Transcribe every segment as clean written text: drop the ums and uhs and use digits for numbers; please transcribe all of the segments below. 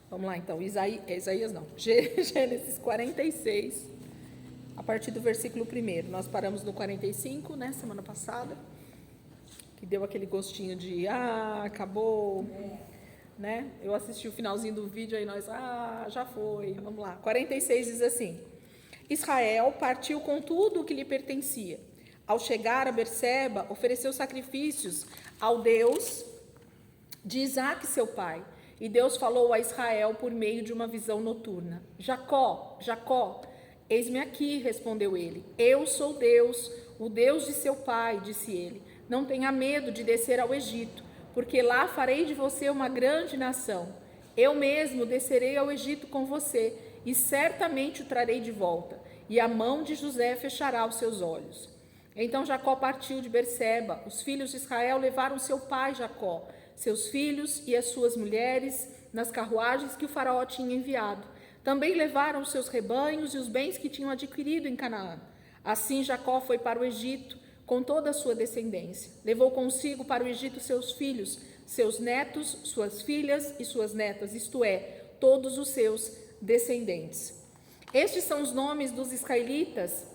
Vamos lá então, Isaías não, Gênesis 46, a partir do versículo 1. Nós paramos no 45, né, semana passada, que deu aquele gostinho de, acabou, né? Eu assisti o finalzinho do vídeo, aí nós, já foi, vamos lá. 46 diz assim: Israel partiu com tudo o que lhe pertencia. Ao chegar a Berseba, ofereceu sacrifícios ao Deus de Isaque, seu pai. E Deus falou a Israel por meio de uma visão noturna: Jacó, Jacó. Eis-me aqui, respondeu ele. Eu sou Deus, o Deus de seu pai, disse ele. Não tenha medo de descer ao Egito, porque lá farei de você uma grande nação. Eu mesmo descerei ao Egito com você, e certamente o trarei de volta, e a mão de José fechará os seus olhos. Então Jacó partiu de Berseba. Os filhos de Israel levaram seu pai Jacó, seus filhos e as suas mulheres, nas carruagens que o faraó tinha enviado. Também levaram os seus rebanhos e os bens que tinham adquirido em Canaã. Assim Jacó foi para o Egito, com toda a sua descendência. Levou consigo para o Egito seus filhos, seus netos, suas filhas e suas netas, isto é, todos os seus descendentes. Estes são os nomes dos israelitas,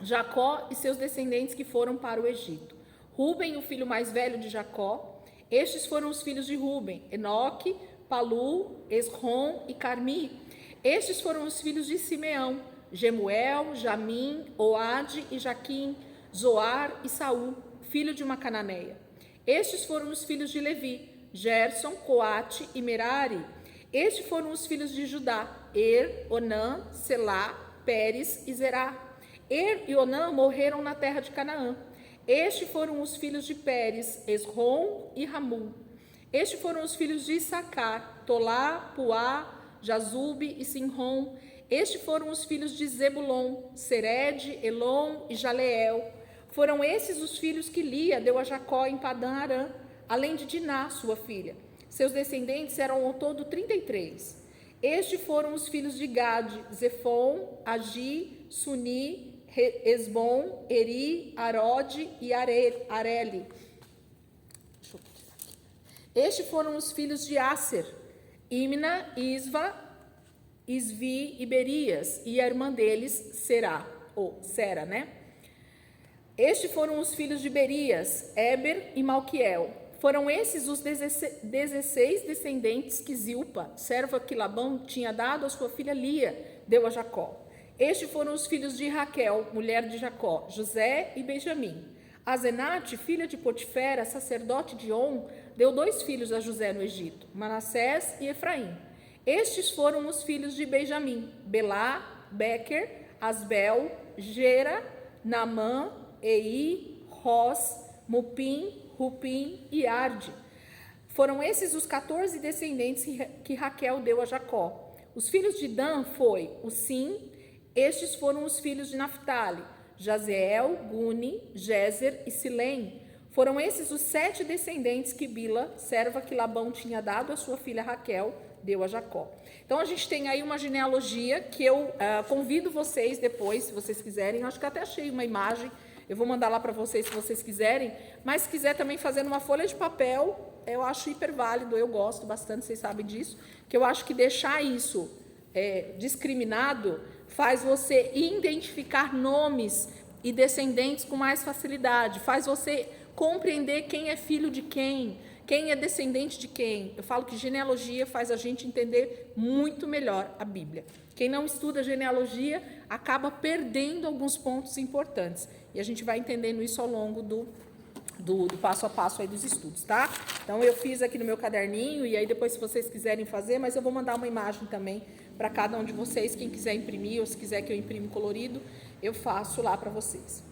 Jacó e seus descendentes que foram para o Egito. Rúben, o filho mais velho de Jacó. Estes foram os filhos de Rúben: Enoque, Palu, Esrom e Carmi. Estes foram os filhos de Simeão: Gemuel, Jamim, Oade e Jaquim, Zoar e Saul, filho de uma cananeia. Estes foram os filhos de Levi: Gerson, Coate e Merari. Estes foram os filhos de Judá: Onã, Selá, Pérez e Zerá. E Onã morreram na terra de Canaã. Estes foram os filhos de Pérez, Esrom e Ramum. Estes foram os filhos de Issacar: Tolá, Puá, Jazube e Sinrom. Estes foram os filhos de Zebulon: Sered, Elom e Jaleel. Foram esses os filhos que Lia deu a Jacó em Padã Arã, além de Diná, sua filha. Seus descendentes eram ao todo 33. Estes foram os filhos de Gade: Zefon, Agi, Suni, Esbom, Eri, Arode e Areli. Estes foram os filhos de Aser: Imna, Isva, Isvi e Berias, e a irmã deles, Sera, né? Estes foram os filhos de Berias, Eber e Malquiel. Foram esses os 16 descendentes que Zilpa, serva que Labão tinha dado a sua filha Lia, deu a Jacó. Estes foram os filhos de Raquel, mulher de Jacó, José e Benjamim. Azenate, filha de Potifera, sacerdote de On, deu 2 filhos a José no Egito, Manassés e Efraim. Estes foram os filhos de Benjamim: Belá, Bequer, Asbel, Gera, Naamã, Ei, Ros, Mupim, Rupim e Arde. Foram esses os 14 descendentes que Raquel deu a Jacó. Os filhos de Dan foi o Sim. Estes foram os filhos de Naphtali: Jazeel, Guni, Jezer e Silém. Foram esses os 7 descendentes que Bila, serva que Labão tinha dado a sua filha Raquel, deu a Jacó. Então a gente tem aí uma genealogia que eu convido vocês depois, se vocês quiserem. Eu acho que até achei uma imagem, eu vou mandar lá para vocês se vocês quiserem. Mas se quiser também fazer numa folha de papel, eu acho hiper válido, eu gosto bastante, vocês sabem disso, que eu acho que deixar isso discriminado faz você identificar nomes e descendentes com mais facilidade, faz você compreender quem é filho de quem é descendente de quem. Eu falo que genealogia faz a gente entender muito melhor a Bíblia. Quem não estuda genealogia acaba perdendo alguns pontos importantes, e a gente vai entendendo isso ao longo do passo a passo aí dos estudos, tá? Então eu fiz aqui no meu caderninho, e aí depois, se vocês quiserem fazer, mas eu vou mandar uma imagem também para cada um de vocês, quem quiser imprimir, ou se quiser que eu imprima colorido, eu faço lá para vocês.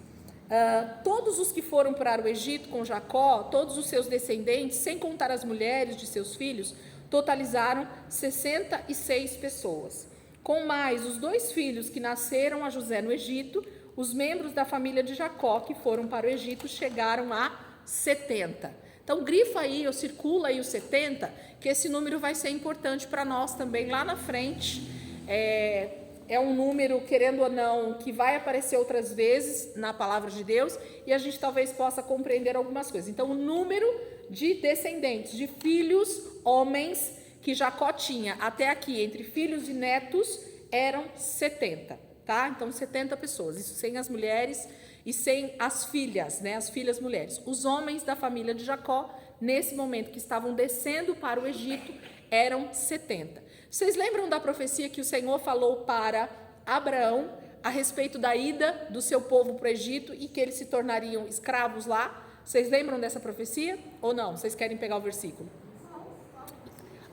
Todos os que foram para o Egito com Jacó, todos os seus descendentes, sem contar as mulheres de seus filhos, totalizaram 66 pessoas. Com mais os 2 filhos que nasceram a José no Egito, os membros da família de Jacó que foram para o Egito chegaram a 70. Então, grifa aí, ou circula aí os 70, que esse número vai ser importante para nós também lá na frente. É um número, querendo ou não, que vai aparecer outras vezes na palavra de Deus, e a gente talvez possa compreender algumas coisas. Então, o número de descendentes, de filhos, homens, que Jacó tinha até aqui, entre filhos e netos, eram 70, tá? Então, 70 pessoas, isso sem as mulheres e sem as filhas, né? As filhas mulheres. Os homens da família de Jacó, nesse momento que estavam descendo para o Egito, eram 70. Vocês lembram da profecia que o Senhor falou para Abraão a respeito da ida do seu povo para o Egito e que eles se tornariam escravos lá? Vocês lembram dessa profecia ou não? Vocês querem pegar o versículo?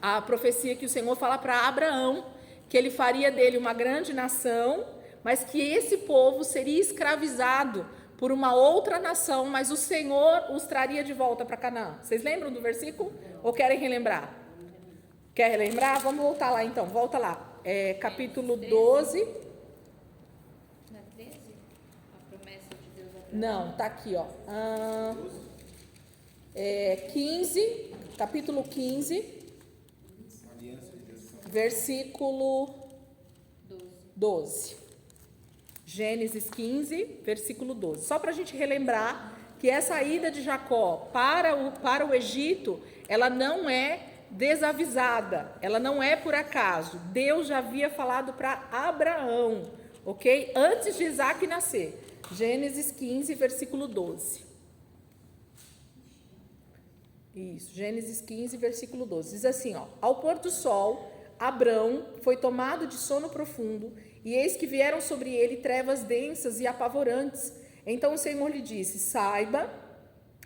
A profecia que o Senhor fala para Abraão, que ele faria dele uma grande nação, mas que esse povo seria escravizado por uma outra nação, mas o Senhor os traria de volta para Canaã. Vocês lembram do versículo ou querem relembrar? Quer relembrar? Vamos voltar lá então, volta lá. Capítulo 12. Na 13? A promessa de Deus a Abraão? Não, tá aqui, ó. 15, capítulo 15, versículo 12. Gênesis 15, versículo 12. Só para a gente relembrar que essa ida de Jacó para o Egito, ela não é desavisada, ela não é por acaso. Deus já havia falado para Abraão, ok? Antes de Isaac nascer. Gênesis 15, versículo 12. Isso, Gênesis 15, versículo 12. Diz assim, ó: ao pôr do sol, Abrão foi tomado de sono profundo, e eis que vieram sobre ele trevas densas e apavorantes. Então o Senhor lhe disse: saiba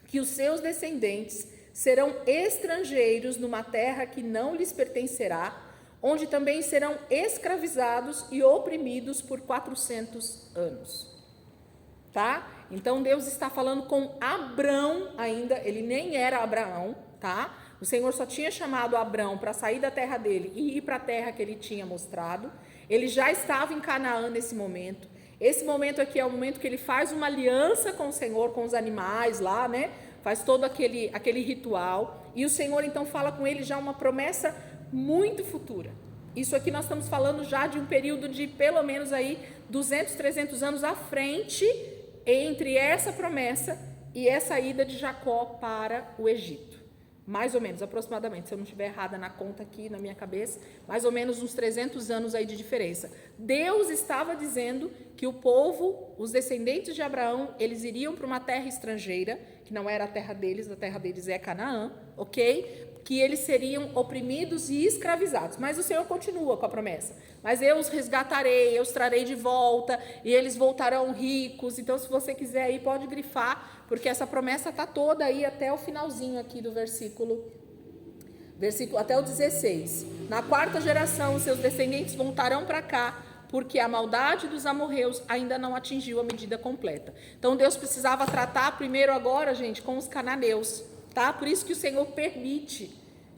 que os seus descendentes serão estrangeiros numa terra que não lhes pertencerá, onde também serão escravizados e oprimidos por 400 anos. Tá? Então Deus está falando com Abrão ainda, ele nem era Abraão, tá? O Senhor só tinha chamado Abrão para sair da terra dele e ir para a terra que ele tinha mostrado. Ele já estava em Canaã nesse momento. Esse momento aqui é o momento que ele faz uma aliança com o Senhor, com os animais lá, né? Faz todo aquele ritual. E o Senhor então fala com ele já uma promessa muito futura. Isso aqui nós estamos falando já de um período de pelo menos aí 200, 300 anos à frente entre essa promessa e essa ida de Jacó para o Egito. Mais ou menos, aproximadamente, se eu não estiver errada na conta aqui na minha cabeça, mais ou menos uns 300 anos aí de diferença. Deus estava dizendo que o povo, os descendentes de Abraão, eles iriam para uma terra estrangeira, que não era a terra deles é Canaã, ok? Que eles seriam oprimidos e escravizados. Mas o Senhor continua com a promessa. Mas eu os resgatarei, eu os trarei de volta, e eles voltarão ricos. Então, se você quiser aí, pode grifar, porque essa promessa está toda aí até o finalzinho aqui do versículo até o 16. Na quarta geração, seus descendentes voltarão para cá, porque a maldade dos amorreus ainda não atingiu a medida completa. Então, Deus precisava tratar primeiro agora, gente, com os cananeus. Tá? Por isso que o Senhor permite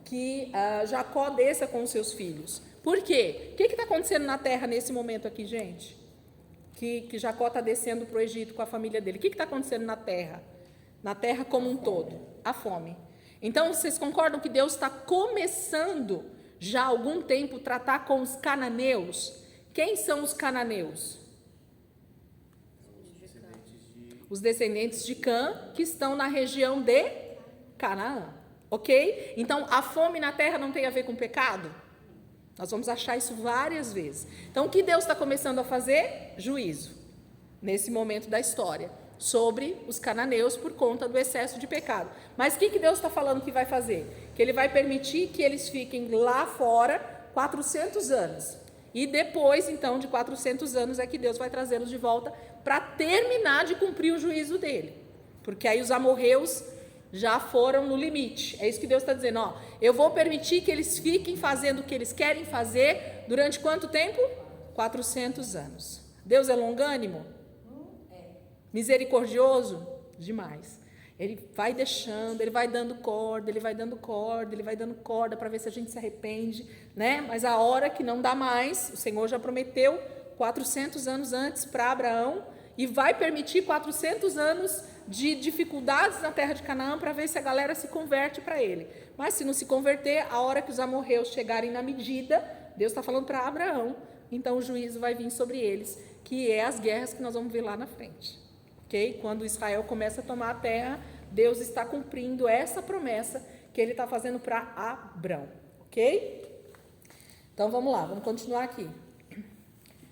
que Jacó desça com os seus filhos. Por quê? O que está acontecendo na terra nesse momento aqui, gente? Que Jacó está descendo para o Egito com a família dele. O que está acontecendo na terra? Na terra como um todo? A fome. Então, vocês concordam que Deus está começando já há algum tempo tratar com os cananeus? Quem são os cananeus? Os descendentes de Cã, que estão na região de Canaã, ok? Então, a fome na terra não tem a ver com pecado? Nós vamos achar isso várias vezes. Então, o que Deus está começando a fazer? Juízo, nesse momento da história, sobre os cananeus por conta do excesso de pecado. Mas o que Deus está falando que vai fazer? Que Ele vai permitir que eles fiquem lá fora 400 anos. E depois, então, de 400 anos é que Deus vai trazê-los de volta para terminar de cumprir o juízo dele. Porque aí os amorreus já foram no limite. É isso que Deus está dizendo, ó. Eu vou permitir que eles fiquem fazendo o que eles querem fazer durante quanto tempo? 400 anos. Deus é longânimo? Misericordioso? Demais. Ele vai deixando, ele vai dando corda, ele vai dando corda, ele vai dando corda para ver se a gente se arrepende, né? Mas a hora que não dá mais, o Senhor já prometeu 400 anos antes para Abraão e vai permitir 400 anos de dificuldades na terra de Canaã para ver se a galera se converte para ele. Mas se não se converter, a hora que os amorreus chegarem na medida, Deus está falando para Abraão, então o juízo vai vir sobre eles, que é as guerras que nós vamos ver lá na frente. Okay? Quando Israel começa a tomar a terra, Deus está cumprindo essa promessa que ele está fazendo para Abrão. ok? Então vamos lá, vamos continuar aqui.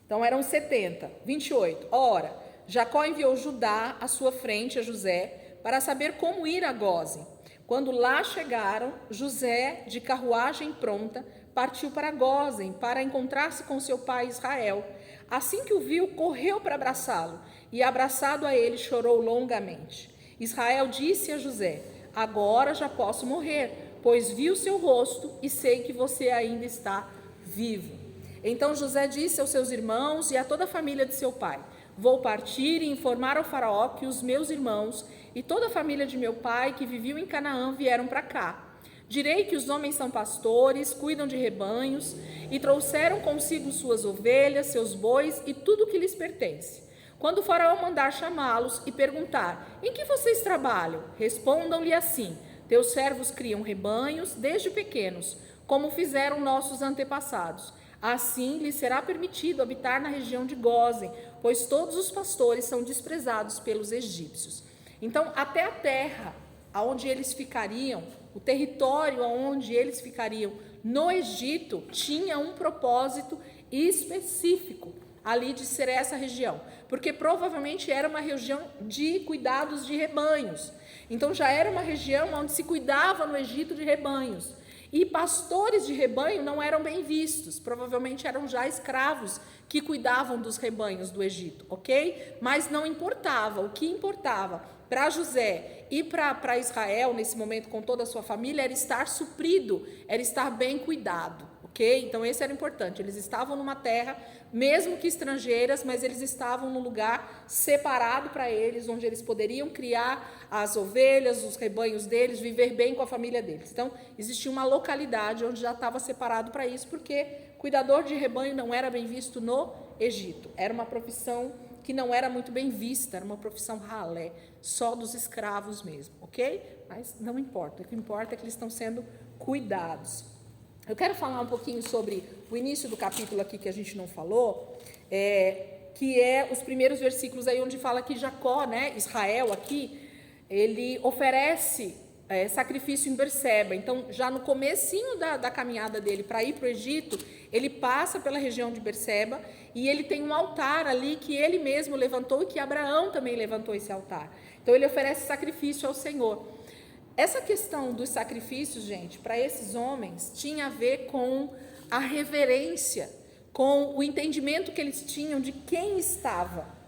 Então eram 70, 28. Ora, Jacó enviou Judá à sua frente, a José, para saber como ir a Gósen. Quando lá chegaram, José, de carruagem pronta, partiu para Gósen para encontrar-se com seu pai Israel. Assim que o viu, correu para abraçá-lo e, abraçado a ele, chorou longamente. Israel disse a José: agora já posso morrer, pois vi o seu rosto e sei que você ainda está vivo. Então José disse aos seus irmãos e a toda a família de seu pai: vou partir e informar ao faraó que os meus irmãos e toda a família de meu pai que viviam em Canaã vieram para cá. Direi que os homens são pastores, cuidam de rebanhos e trouxeram consigo suas ovelhas, seus bois e tudo o que lhes pertence. Quando o faraó mandar chamá-los e perguntar: em que vocês trabalham? Respondam-lhe assim: teus servos criam rebanhos desde pequenos, como fizeram nossos antepassados. Assim lhes será permitido habitar na região de Gósen, pois todos os pastores são desprezados pelos egípcios. Então, até a terra aonde eles ficariam, o território onde eles ficariam no Egito, tinha um propósito específico ali de ser essa região, porque provavelmente era uma região de cuidados de rebanhos. Então já era uma região onde se cuidava no Egito de rebanhos. E pastores de rebanho não eram bem vistos, provavelmente eram já escravos que cuidavam dos rebanhos do Egito, ok? Mas não importava, o que importava para José e para Israel, nesse momento com toda a sua família, era estar suprido, era estar bem cuidado, ok? Então esse era importante, eles estavam numa terra, mesmo que estrangeiras, mas eles estavam num lugar separado para eles, onde eles poderiam criar as ovelhas, os rebanhos deles, viver bem com a família deles. Então existia uma localidade onde já estava separado para isso, porque cuidador de rebanho não era bem visto no Egito, era uma profissão que não era muito bem vista, era uma profissão ralé, só dos escravos mesmo, ok? Mas não importa, o que importa é que eles estão sendo cuidados. Eu quero falar um pouquinho sobre o início do capítulo aqui que a gente não falou, que é os primeiros versículos aí onde fala que Jacó, né, Israel aqui, ele oferece sacrifício em Berseba. Então, já no comecinho da caminhada dele para ir para o Egito, ele passa pela região de Berseba e ele tem um altar ali que ele mesmo levantou e que Abraão também levantou esse altar. Então, ele oferece sacrifício ao Senhor. Essa questão dos sacrifícios, gente, para esses homens, tinha a ver com a reverência, com o entendimento que eles tinham de quem estava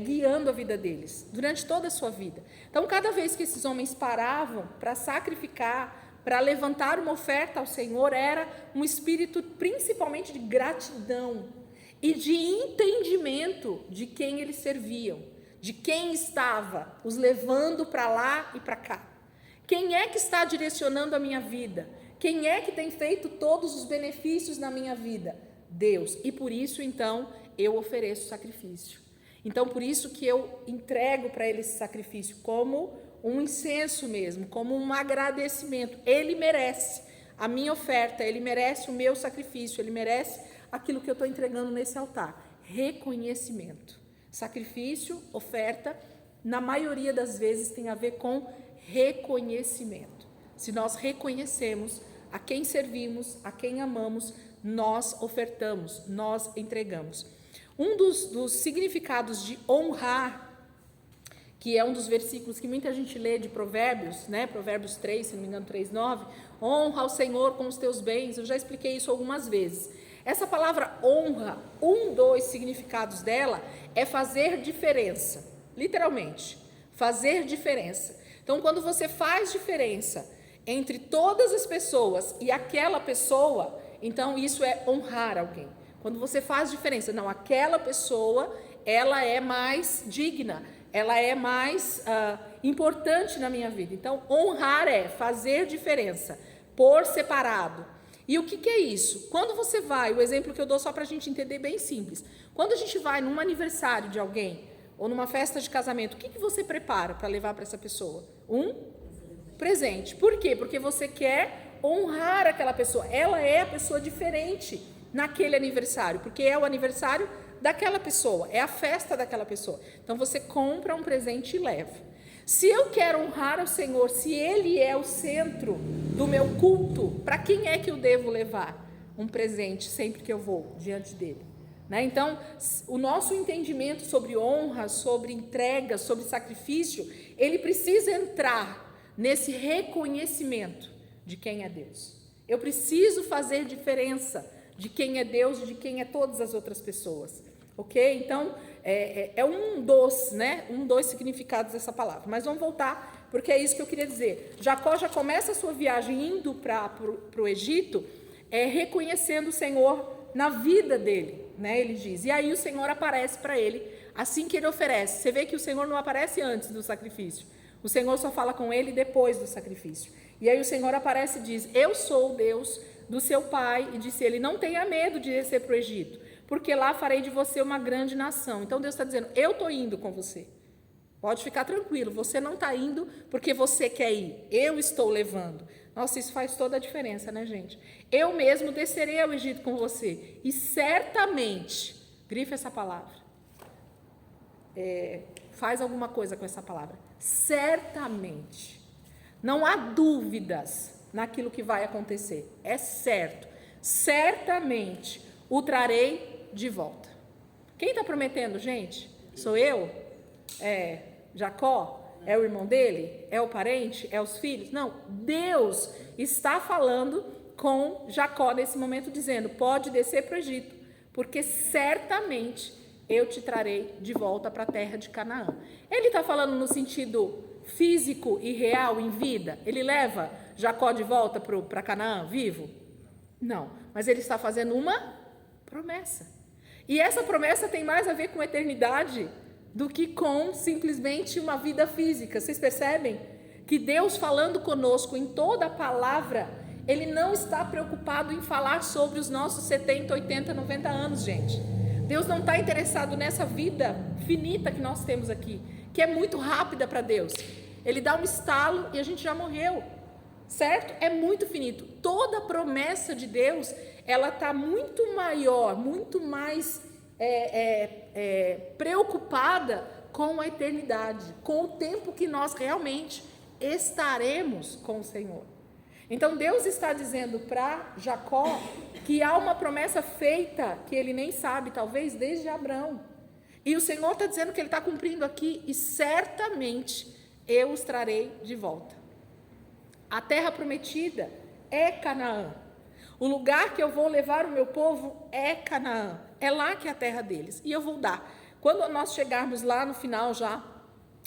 guiando a vida deles, durante toda a sua vida. Então, cada vez que esses homens paravam para sacrificar, para levantar uma oferta ao Senhor, era um espírito principalmente de gratidão e de entendimento de quem eles serviam, de quem estava os levando para lá e para cá. Quem é que está direcionando a minha vida? Quem é que tem feito todos os benefícios na minha vida? Deus. E por isso, então, eu ofereço sacrifício. Então, por isso que eu entrego para ele esse sacrifício como um incenso mesmo, como um agradecimento. Ele merece a minha oferta, ele merece o meu sacrifício, ele merece aquilo que eu estou entregando nesse altar. Reconhecimento. Sacrifício, oferta, na maioria das vezes tem a ver com reconhecimento. Se nós reconhecemos a quem servimos, a quem amamos, nós ofertamos, nós entregamos. Um dos significados de honrar, que é um dos versículos que muita gente lê de Provérbios, né? Provérbios 3, se não me engano, 3:9, honra ao Senhor com os teus bens. Eu já expliquei isso algumas vezes. Essa palavra honra, um dos significados dela é fazer diferença, literalmente, fazer diferença. Então, quando você faz diferença entre todas as pessoas e aquela pessoa, então isso é honrar alguém. Quando você faz diferença, não, aquela pessoa, ela é mais digna, ela é mais importante na minha vida. Então, honrar é fazer diferença, por separado. E o que é isso? Quando você vai, o exemplo que eu dou só para a gente entender bem simples. Quando a gente vai num aniversário de alguém, ou numa festa de casamento, o que você prepara para levar para essa pessoa? Um presente. Por quê? Porque você quer honrar aquela pessoa. Ela é a pessoa diferente naquele aniversário, porque é o aniversário daquela pessoa, é a festa daquela pessoa. Então, você compra um presente e leva. Se eu quero honrar o Senhor, se Ele é o centro do meu culto, para quem é que eu devo levar um presente sempre que eu vou diante dele? Né? Então, o nosso entendimento sobre honra, sobre entrega, sobre sacrifício, ele precisa entrar nesse reconhecimento de quem é Deus. Eu preciso fazer diferença de quem é Deus e de quem é todas as outras pessoas. Ok? Então, é um dos, né? Um dos significados dessa palavra. Mas vamos voltar, porque é isso que eu queria dizer. Jacó já começa a sua viagem indo para o Egito, reconhecendo o Senhor na vida dele, né? Ele diz. E aí o Senhor aparece para ele assim que ele oferece. Você vê que o Senhor não aparece antes do sacrifício. O Senhor só fala com ele depois do sacrifício. E aí o Senhor aparece e diz: eu sou o Deus do seu pai. E disse ele: não tenha medo de descer para o Egito, porque lá farei de você uma grande nação. Então Deus está dizendo: eu estou indo com você. Pode ficar tranquilo, você não está indo porque você quer ir. Eu estou levando. Nossa, isso faz toda a diferença, né, gente? Eu mesmo descerei ao Egito com você. E certamente, grife essa palavra. Faz alguma coisa com essa palavra. Certamente. Não há dúvidas naquilo que vai acontecer. É certo. Certamente o trarei de volta. Quem está prometendo, gente? Sou eu? É Jacó? É o irmão dele? É o parente? É os filhos? Não, Deus está falando com Jacó nesse momento, dizendo: pode descer para o Egito, porque certamente eu te trarei de volta para a terra de Canaã. Ele está falando no sentido físico e real, em vida? Ele leva Jacó de volta para Canaã, vivo? Não, mas ele está fazendo uma promessa. E essa promessa tem mais a ver com eternidade do que com simplesmente uma vida física. Vocês percebem que Deus falando conosco em toda a palavra, Ele não está preocupado em falar sobre os nossos 70, 80, 90 anos, gente. Deus não está interessado nessa vida finita que nós temos aqui, que é muito rápida para Deus. Ele dá um estalo e a gente já morreu, certo? É muito finito. Toda a promessa de Deus, ela está muito maior, muito mais preocupada com a eternidade, com o tempo que nós realmente estaremos com o Senhor. Então Deus está dizendo para Jacó que há uma promessa feita que ele nem sabe, talvez desde Abraão. E o Senhor está dizendo que Ele está cumprindo aqui, e certamente eu os trarei de volta. A terra prometida é Canaã. O lugar que eu vou levar o meu povo é Canaã. É lá que é a terra deles. E eu vou dar. Quando nós chegarmos lá no final já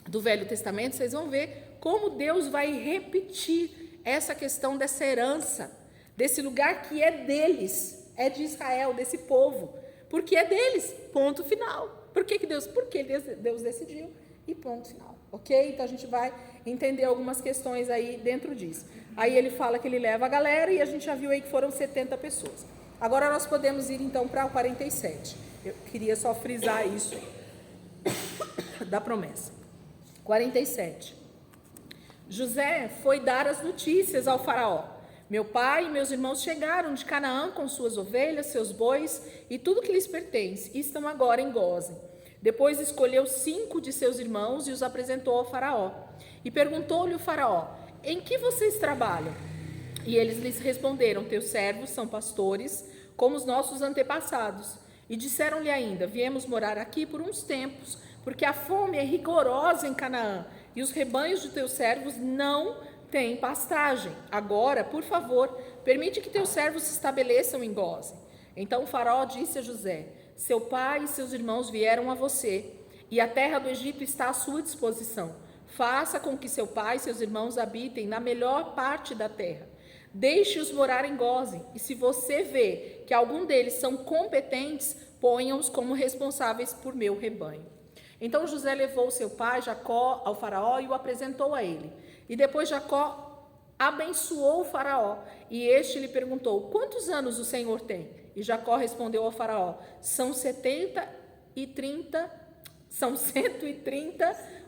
do Velho Testamento, vocês vão ver como Deus vai repetir essa questão dessa herança, desse lugar que é deles, é de Israel, desse povo. Porque é deles, ponto final. Por que Deus? Porque Deus decidiu e ponto final. Ok? Então a gente vai entender algumas questões aí dentro disso. Aí ele fala que ele leva a galera e a gente já viu aí que foram 70 pessoas. Agora nós podemos ir então para o 47. Eu queria só frisar isso da promessa. 47. José foi dar as notícias ao faraó. Meu pai e meus irmãos chegaram de Canaã com suas ovelhas, seus bois e tudo que lhes pertence, e estão agora em Gósen. Depois escolheu 5 de seus irmãos e os apresentou ao faraó. E perguntou-lhe o faraó: em que vocês trabalham? E eles lhes responderam: teus servos são pastores, como os nossos antepassados. E disseram-lhe ainda: viemos morar aqui por uns tempos, porque a fome é rigorosa em Canaã, e os rebanhos de teus servos não têm pastagem. Agora, por favor, permite que teus servos se estabeleçam em Gósen. Então o faraó disse a José: seu pai e seus irmãos vieram a você, e a terra do Egito está à sua disposição. Faça com que seu pai e seus irmãos habitem na melhor parte da terra. Deixe-os morar em Gósen, e se você vê que algum deles são competentes, ponha-os como responsáveis por meu rebanho. Então José levou seu pai Jacó ao faraó e o apresentou a ele. E depois Jacó abençoou o faraó, e este lhe perguntou: quantos anos o Senhor tem? E Jacó respondeu ao faraó: são 130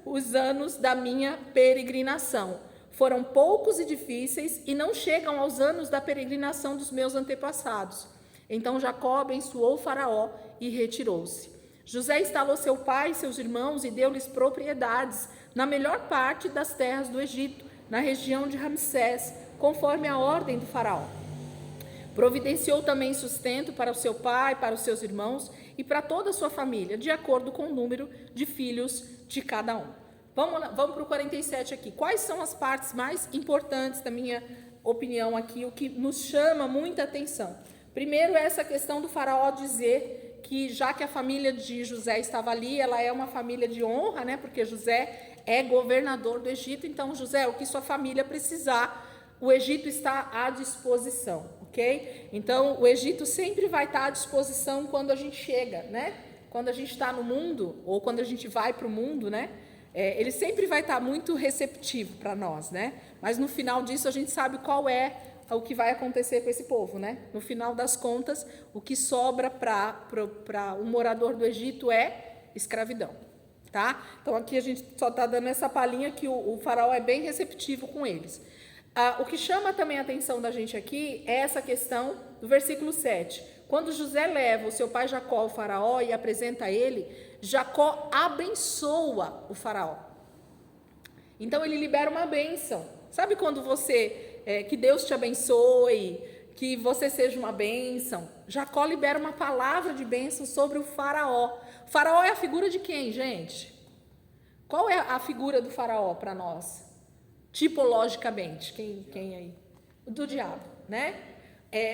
os anos da minha peregrinação. Foram poucos e difíceis e não chegam aos anos da peregrinação dos meus antepassados. Então Jacó abençoou o faraó e retirou-se. José instalou seu pai e seus irmãos e deu-lhes propriedades na melhor parte das terras do Egito, na região de Ramsés, conforme a ordem do faraó. Providenciou também sustento para o seu pai, para os seus irmãos e para toda a sua família, de acordo com o número de filhos de cada um. Vamos para o 47 aqui. Quais são as partes mais importantes, da minha opinião aqui, o que nos chama muita atenção? Primeiro, essa questão do faraó dizer que, já que a família de José estava ali, ela é uma família de honra, né? Porque José é governador do Egito. Então, José, o que sua família precisar, o Egito está à disposição, ok? Então, o Egito sempre vai estar à disposição quando a gente chega, né? Quando a gente está no mundo, ou quando a gente vai para o mundo, né? Ele sempre vai estar muito receptivo para nós, né? Mas no final disso a gente sabe qual é o que vai acontecer com esse povo, né? No final das contas, o que sobra para um morador do Egito é escravidão, tá? Então aqui a gente só está dando essa palhinha que o faraó é bem receptivo com eles. O que chama também a atenção da gente aqui é essa questão do versículo 7. Quando José leva o seu pai Jacó ao faraó e apresenta a ele, Jacó abençoa o faraó. Então ele libera uma bênção. Sabe quando que Deus te abençoe, que você seja uma bênção? Jacó libera uma palavra de bênção sobre o faraó. O faraó é a figura de quem, gente? Qual é a figura do faraó para nós? Tipologicamente, quem aí? Do diabo, né?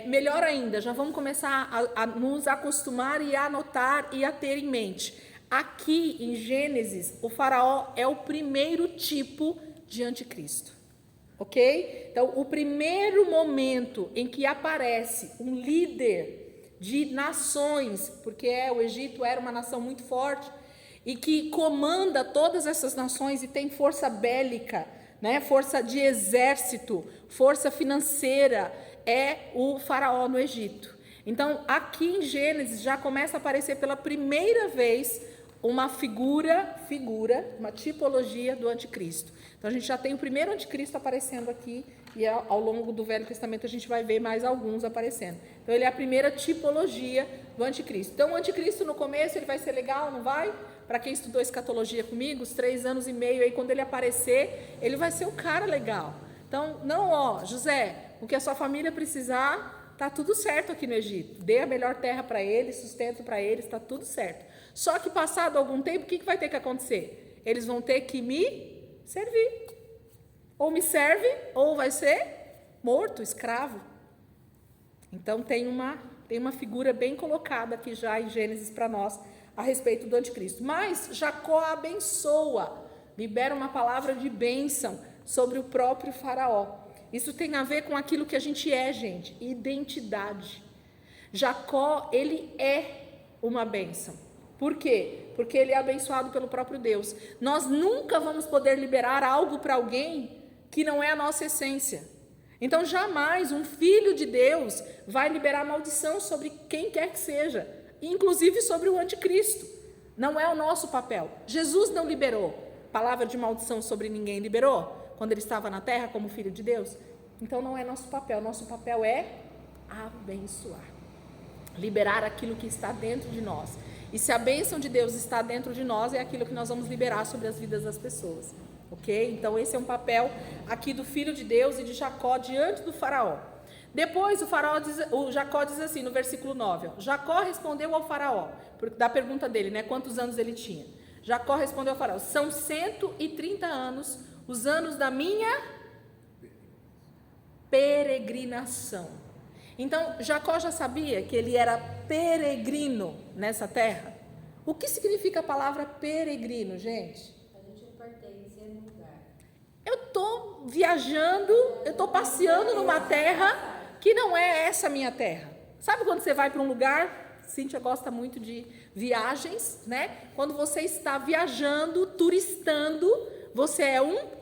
Melhor ainda, já vamos começar a nos acostumar e a anotar e a ter em mente. Aqui em Gênesis, o faraó é o primeiro tipo de anticristo, ok? Então, o primeiro momento em que aparece um líder de nações, porque o Egito era uma nação muito forte e que comanda todas essas nações e tem força bélica, né? Força de exército, força financeira, é o faraó no Egito. Então, aqui em Gênesis já começa a aparecer pela primeira vez uma figura, uma tipologia do anticristo. Então, a gente já tem o primeiro anticristo aparecendo aqui e ao longo do Velho Testamento a gente vai ver mais alguns aparecendo. Então, ele é a primeira tipologia do anticristo. Então, o anticristo no começo ele vai ser legal, não vai? Para quem estudou escatologia comigo, os 3 anos e meio aí, quando ele aparecer, ele vai ser um cara legal. Então, José, o que a sua família precisar, está tudo certo aqui no Egito. Dê a melhor terra para eles, sustento para eles, está tudo certo. Só que passado algum tempo, o que vai ter que acontecer? Eles vão ter que me servir. Ou me serve, ou vai ser morto, escravo. Então, tem uma figura bem colocada aqui já em Gênesis para nós, a respeito do anticristo. Mas Jacó abençoa, libera uma palavra de bênção sobre o próprio faraó. Isso tem a ver com aquilo que a gente é, gente, identidade. Jacó, ele é uma bênção. Por quê? Porque ele é abençoado pelo próprio Deus. Nós nunca vamos poder liberar algo para alguém que não é a nossa essência. Então, jamais um filho de Deus vai liberar maldição sobre quem quer que seja, inclusive sobre o anticristo. Não é o nosso papel. Jesus não liberou palavra de maldição sobre ninguém, liberou? Quando ele estava na terra como filho de Deus? Então não é nosso papel. Nosso papel é abençoar, liberar aquilo que está dentro de nós. E se a bênção de Deus está dentro de nós, é aquilo que nós vamos liberar sobre as vidas das pessoas, ok? Então esse é um papel aqui do filho de Deus e de Jacó diante do faraó. Depois o Jacó diz assim no versículo 9, Jacó respondeu ao faraó, da pergunta dele, né, quantos anos ele tinha. Jacó respondeu ao faraó, são 130 anos, os anos da minha peregrinação. Então, Jacó já sabia que ele era peregrino nessa terra? O que significa a palavra peregrino, gente? A gente pertence a um lugar. Eu estou viajando, eu estou passeando numa terra que não é essa minha terra. Sabe quando você vai para um lugar? Cíntia gosta muito de viagens, né? Quando você está viajando, turistando, você é um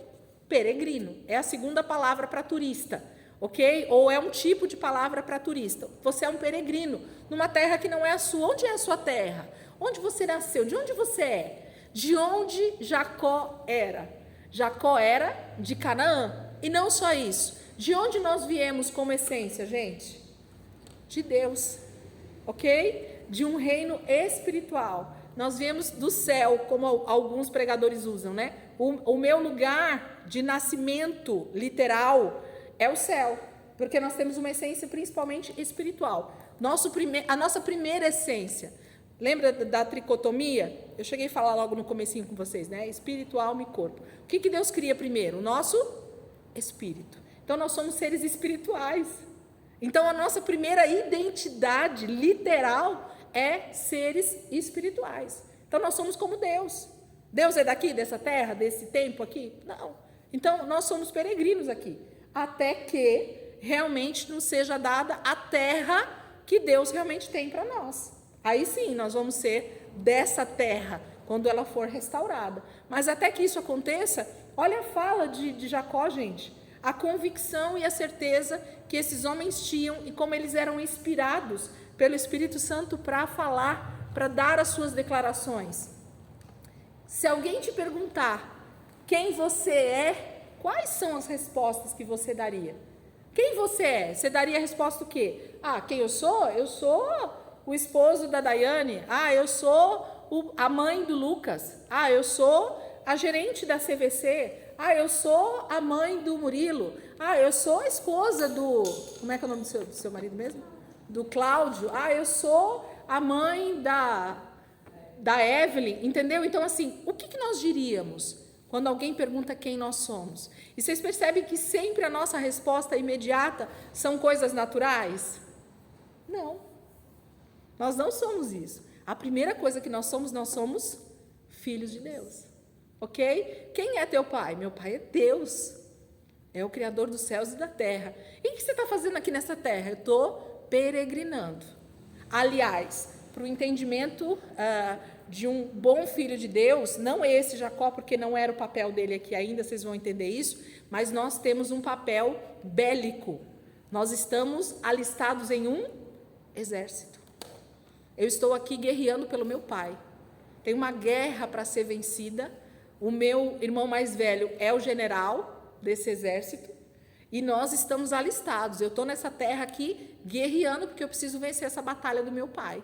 peregrino. É a segunda palavra para turista, ok? Ou é um tipo de palavra para turista. Você é um peregrino numa terra que não é a sua. Onde é a sua terra? Onde você nasceu? De onde você é? De onde Jacó era? Jacó era de Canaã. E não só isso. De onde nós viemos como essência, gente? De Deus, ok? De um reino espiritual. Nós viemos do céu, como alguns pregadores usam, né? O meu lugar de nascimento literal é o céu, porque nós temos uma essência principalmente espiritual. A nossa primeira essência, lembra da tricotomia? Eu cheguei a falar logo no comecinho com vocês, né? Espírito, alma e corpo. O que Deus cria primeiro? O nosso espírito. Então nós somos seres espirituais. Então a nossa primeira identidade literal é seres espirituais. Então nós somos como Deus. Deus é daqui, dessa terra, desse tempo aqui? Não. Então nós somos peregrinos aqui, até que realmente nos seja dada a terra que Deus realmente tem para nós. Aí sim, nós vamos ser dessa terra, quando ela for restaurada. Mas até que isso aconteça, olha a fala de Jacó, gente. A convicção e a certeza que esses homens tinham e como eles eram inspirados pelo Espírito Santo para falar, para dar as suas declarações. Se alguém te perguntar quem você é, quais são as respostas que você daria? Quem você é? Você daria a resposta o quê? Quem eu sou? Eu sou o esposo da Daiane. Eu sou a mãe do Lucas. Eu sou a gerente da CVC. Eu sou a mãe do Murilo. Eu sou a esposa do... Como é que é o nome do seu marido mesmo? Do Cláudio. Eu sou a mãe da Evelyn. Entendeu? Então, assim, o que nós diríamos quando alguém pergunta quem nós somos? E vocês percebem que sempre a nossa resposta imediata são coisas naturais? Não. Nós não somos isso. A primeira coisa que nós somos filhos de Deus. Ok? Quem é teu pai? Meu pai é Deus. É o Criador dos céus e da terra. E o que você está fazendo aqui nessa terra? Eu estou peregrinando. Aliás, para o entendimento de um bom filho de Deus, não esse Jacó, porque não era o papel dele aqui ainda, vocês vão entender isso, mas nós temos um papel bélico. Nós estamos alistados em um exército. Eu estou aqui guerreando pelo meu pai. Tem uma guerra para ser vencida. O meu irmão mais velho é o general desse exército e nós estamos alistados. Eu estou nessa terra aqui guerreando porque eu preciso vencer essa batalha do meu pai.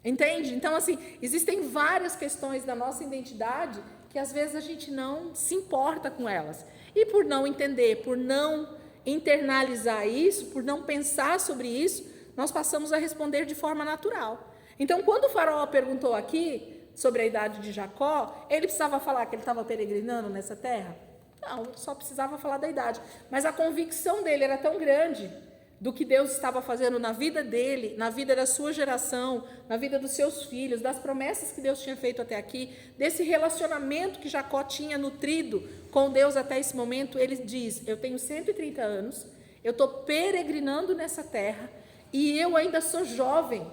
Entende? Então, assim, existem várias questões da nossa identidade que às vezes a gente não se importa com elas. E por não entender, por não internalizar isso, por não pensar sobre isso, nós passamos a responder de forma natural. Então, quando o faraó perguntou aqui sobre a idade de Jacó, ele precisava falar que ele estava peregrinando nessa terra? Não, só precisava falar da idade. Mas a convicção dele era tão grande do que Deus estava fazendo na vida dele, na vida da sua geração, na vida dos seus filhos, das promessas que Deus tinha feito até aqui, desse relacionamento que Jacó tinha nutrido com Deus até esse momento. Ele diz: eu tenho 130 anos, eu estou peregrinando nessa terra e eu ainda sou jovem,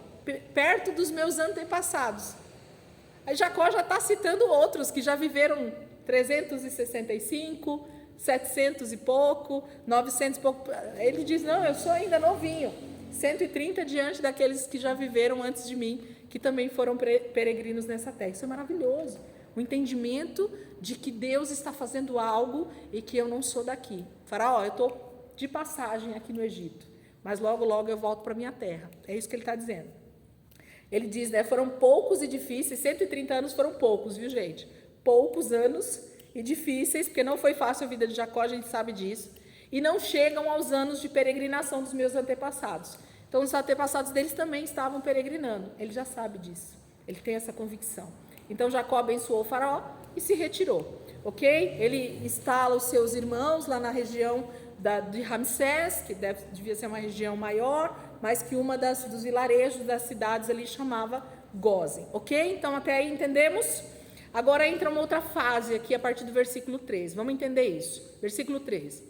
perto dos meus antepassados. Aí Jacó já está citando outros que já viveram 365, 700 e pouco, 900 e pouco. Ele diz: não, eu sou ainda novinho, 130 diante daqueles que já viveram antes de mim, que também foram peregrinos nessa terra. Isso é maravilhoso. O entendimento de que Deus está fazendo algo e que eu não sou daqui. Faraó, eu estou de passagem aqui no Egito, mas logo, logo eu volto para a minha terra. É isso que ele está dizendo. Ele diz, né, foram poucos e difíceis, 130 anos foram poucos, viu, gente? Poucos anos e difíceis, porque não foi fácil a vida de Jacó, a gente sabe disso, e não chegam aos anos de peregrinação dos meus antepassados. Então, os antepassados deles também estavam peregrinando, ele já sabe disso, ele tem essa convicção. Então, Jacó abençoou o faraó e se retirou, ok? Ele instala os seus irmãos lá na região de Ramsés, que devia ser uma região maior, mas que uma dos vilarejos das cidades ali chamava Gósen, ok? Então, até aí entendemos? Agora entra uma outra fase aqui a partir do versículo 3. Vamos entender isso. Versículo 3.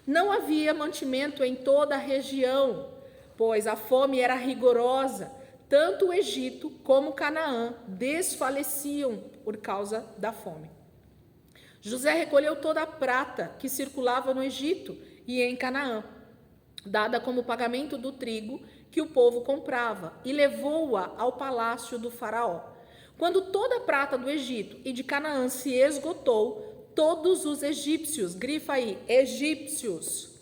Não havia mantimento em toda a região, pois a fome era rigorosa. Tanto o Egito como Canaã desfaleciam por causa da fome. José recolheu toda a prata que circulava no Egito e em Canaã, dada como pagamento do trigo que o povo comprava, e levou-a ao palácio do faraó. Quando toda a prata do Egito e de Canaã se esgotou, todos os egípcios, grifa aí, egípcios,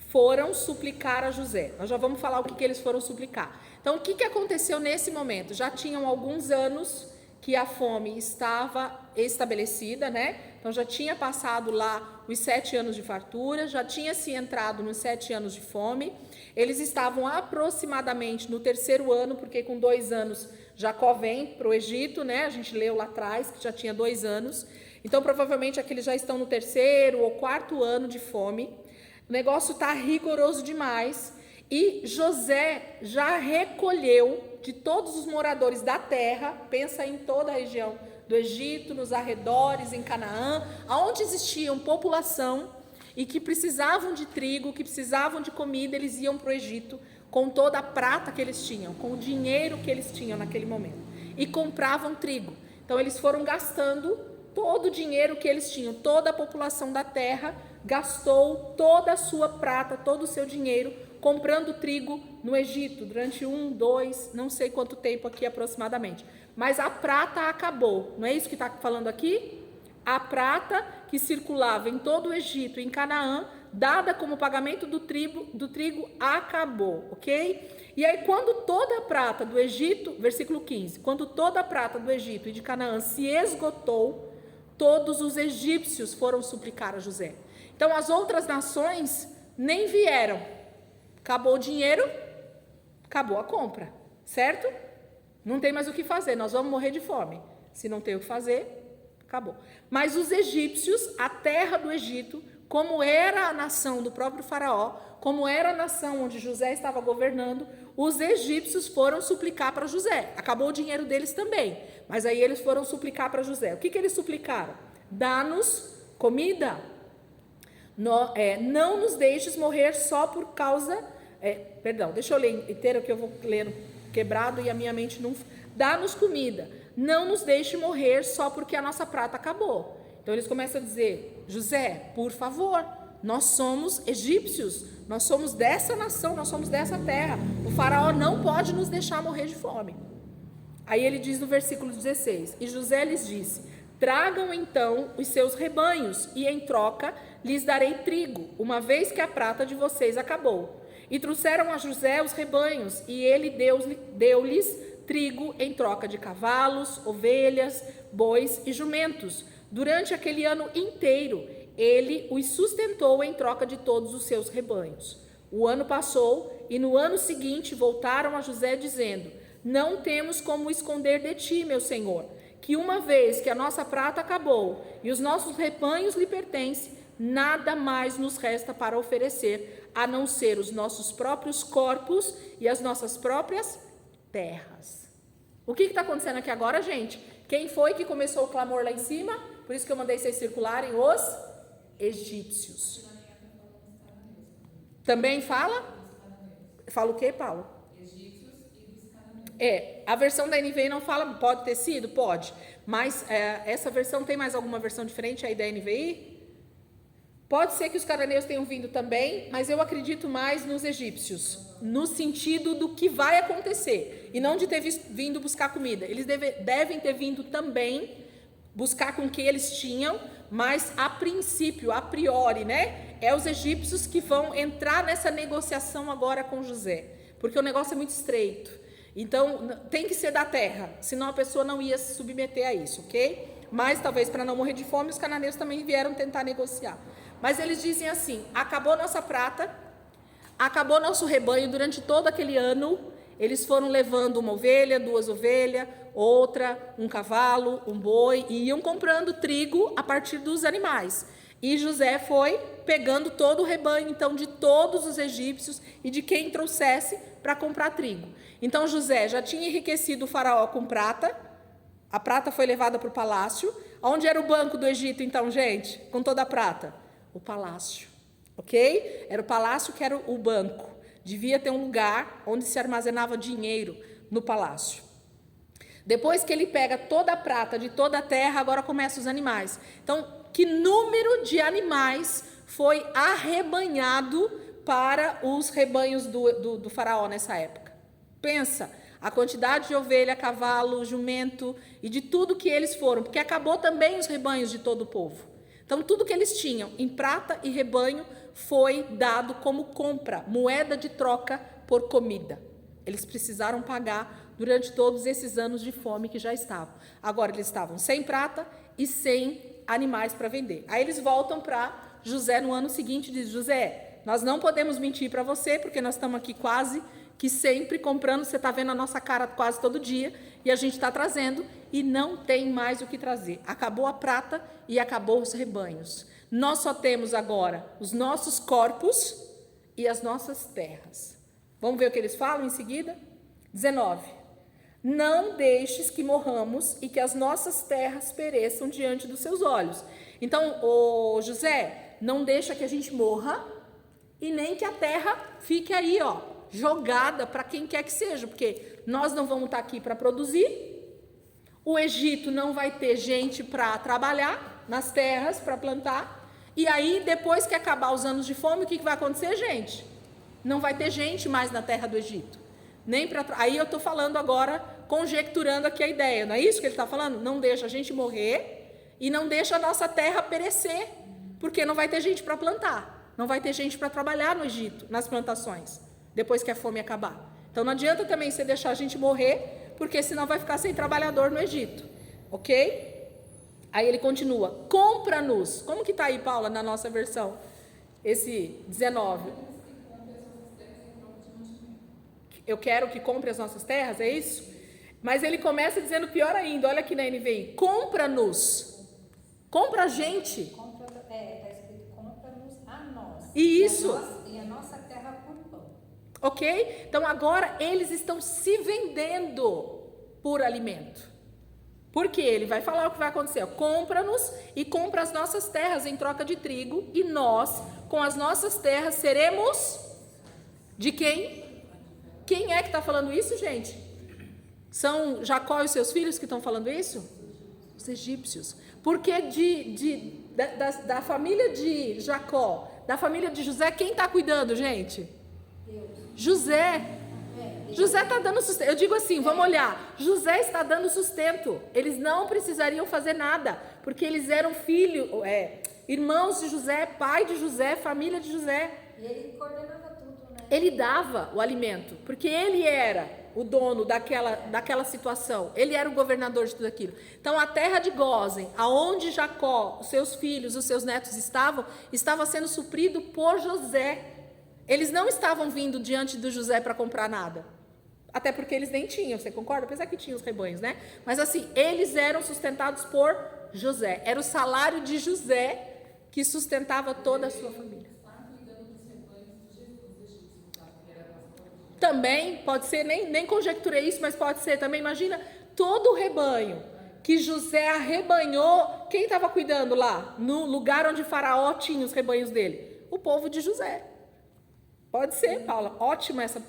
foram suplicar a José. Nós já vamos falar o que eles foram suplicar. Então, o que aconteceu nesse momento? Já tinham alguns anos que a fome estava estabelecida, né? Então já tinha passado lá os 7 anos de fartura, já tinha se entrado nos 7 anos de fome. Eles estavam aproximadamente no 3º ano, porque com 2 anos Jacó vem para o Egito, né? A gente leu lá atrás que já tinha 2 anos. Então provavelmente aqui eles já estão no 3º ou 4º ano de fome. O negócio está rigoroso demais. E José já recolheu de todos os moradores da terra, pensa em toda a região do Egito, nos arredores, em Canaã, aonde existiam população e que precisavam de trigo, que precisavam de comida, eles iam para o Egito com toda a prata que eles tinham, com o dinheiro que eles tinham naquele momento, e compravam trigo. Então eles foram gastando todo o dinheiro que eles tinham, toda a população da terra gastou toda a sua prata, todo o seu dinheiro, comprando trigo no Egito, durante 1, 2, não sei quanto tempo aqui aproximadamente. Mas a prata acabou, não é isso que está falando aqui? A prata que circulava em todo o Egito, em Canaã, dada como pagamento do trigo, acabou, ok? E aí quando toda a prata do Egito, versículo 15, quando toda a prata do Egito e de Canaã se esgotou, todos os egípcios foram suplicar a José. Então as outras nações nem vieram. Acabou o dinheiro, acabou a compra, certo? Não tem mais o que fazer, nós vamos morrer de fome. Se não tem o que fazer, acabou. Mas os egípcios, a terra do Egito, como era a nação do próprio faraó, como era a nação onde José estava governando, os egípcios foram suplicar para José. Acabou o dinheiro deles também, mas aí eles foram suplicar para José. O que eles suplicaram? Dá-nos comida. Não nos deixes morrer só por causa... perdão, deixa eu ler inteiro que eu vou lendo quebrado e a minha mente não... Dá-nos comida, não nos deixe morrer só porque a nossa prata acabou. Então eles começam a dizer, José, por favor, nós somos egípcios, nós somos dessa nação, nós somos dessa terra, o faraó não pode nos deixar morrer de fome. Aí ele diz no versículo 16, e José lhes disse, tragam então os seus rebanhos e em troca lhes darei trigo, uma vez que a prata de vocês acabou. E trouxeram a José os rebanhos, e ele deu-lhes trigo em troca de cavalos, ovelhas, bois e jumentos. Durante aquele ano inteiro, ele os sustentou em troca de todos os seus rebanhos. O ano passou, e no ano seguinte voltaram a José dizendo, não temos como esconder de ti, meu senhor, que uma vez que a nossa prata acabou e os nossos rebanhos lhe pertencem, nada mais nos resta para oferecer, a não ser os nossos próprios corpos e as nossas próprias terras. O que está acontecendo aqui agora, gente? Quem foi que começou o clamor lá em cima? Por isso que eu mandei vocês circularem os egípcios. Também fala? Fala o quê, Paulo? Egípcios e dos cananeus. A versão da NVI não fala, pode ter sido? Pode. Mas essa versão tem mais alguma versão diferente aí da NVI? Pode ser que os cananeus tenham vindo também, mas eu acredito mais nos egípcios, no sentido do que vai acontecer, e não de ter vindo buscar comida. Eles devem ter vindo também buscar com o que eles tinham, mas a princípio, a priori, né? É os egípcios que vão entrar nessa negociação agora com José, porque o negócio é muito estreito. Então, tem que ser da terra, senão a pessoa não ia se submeter a isso, ok? Mas talvez para não morrer de fome, os cananeus também vieram tentar negociar. Mas eles dizem assim, acabou nossa prata, acabou nosso rebanho durante todo aquele ano, eles foram levando uma ovelha, 2 ovelhas, outra, um cavalo, um boi, e iam comprando trigo a partir dos animais. E José foi pegando todo o rebanho, então, de todos os egípcios e de quem trouxesse para comprar trigo. Então, José já tinha enriquecido o faraó com prata, a prata foi levada para o palácio. Onde era o banco do Egito, então, gente, com toda a prata? O palácio, ok? Era o palácio que era o banco. Devia ter um lugar onde se armazenava dinheiro no palácio. Depois que ele pega toda a prata de toda a terra, agora começam os animais. Então, que número de animais foi arrebanhado para os rebanhos do faraó nessa época? Pensa, a quantidade de ovelha, cavalo, jumento e de tudo que eles foram, porque acabou também os rebanhos de todo o povo. Então, tudo que eles tinham em prata e rebanho foi dado como compra, moeda de troca por comida. Eles precisaram pagar durante todos esses anos de fome que já estavam. Agora, eles estavam sem prata e sem animais para vender. Aí eles voltam para José no ano seguinte e dizem: José, nós não podemos mentir para você, porque nós estamos aqui quase que sempre comprando, você está vendo a nossa cara quase todo dia, e a gente está trazendo, e não tem mais o que trazer. Acabou a prata e acabou os rebanhos. Nós só temos agora os nossos corpos e as nossas terras. Vamos ver o que eles falam em seguida? 19. Não deixes que morramos e que as nossas terras pereçam diante dos seus olhos. Então, ô José, não deixa que a gente morra e nem que a terra fique aí, ó, jogada para quem quer que seja, porque nós não vamos estar aqui para produzir, o Egito não vai ter gente para trabalhar nas terras, para plantar, e aí depois que acabar os anos de fome, o que vai acontecer, gente? Não vai ter gente mais na terra do Egito. Aí eu estou falando agora, conjecturando aqui a ideia, não é isso que ele está falando? Não deixa a gente morrer e não deixa a nossa terra perecer, porque não vai ter gente para plantar, não vai ter gente para trabalhar no Egito, nas plantações, depois que a fome acabar. Então não adianta também você deixar a gente morrer, porque senão vai ficar sem trabalhador no Egito, ok? Aí ele continua: compra-nos. Como que está aí, Paula, na nossa versão? Esse 19. Eu quero que compre as nossas terras, é isso? Mas ele começa dizendo pior ainda, olha aqui na NVI: compra-nos. Compra a gente. Está escrito: compra-nos a nós. E isso. E a nossa terra por pão. Ok? Então agora eles estão se vendendo por alimento. Porque ele vai falar o que vai acontecer: compra-nos e compra as nossas terras em troca de trigo, e nós, com as nossas terras, seremos de quem? Quem é que está falando isso, gente? São Jacó e os seus filhos que estão falando isso? Os egípcios. Porque da família de Jacó, da família de José, quem está cuidando, gente? Deus. José. José está dando sustento. Eu digo assim, vamos olhar. José está dando sustento. Eles não precisariam fazer nada, porque eles eram irmãos de José, pai de José, família de José. E ele coordenava tudo, né? Ele dava o alimento, porque ele era o dono daquela situação. Ele era o governador de tudo aquilo. Então, a terra de Gósen, aonde Jacó, os seus filhos, os seus netos estava sendo suprido por José. Eles não estavam vindo diante do José para comprar nada. Até porque eles nem tinham, você concorda? Apesar que tinham os rebanhos, né? Mas assim, eles eram sustentados por José. Era o salário de José que sustentava toda a sua família. Também pode ser, nem conjecturei isso, mas pode ser também. Imagina todo o rebanho que José arrebanhou. Quem estava cuidando lá? No lugar onde Faraó tinha os rebanhos dele? O povo de José. Pode ser, Paula. Ótima essa.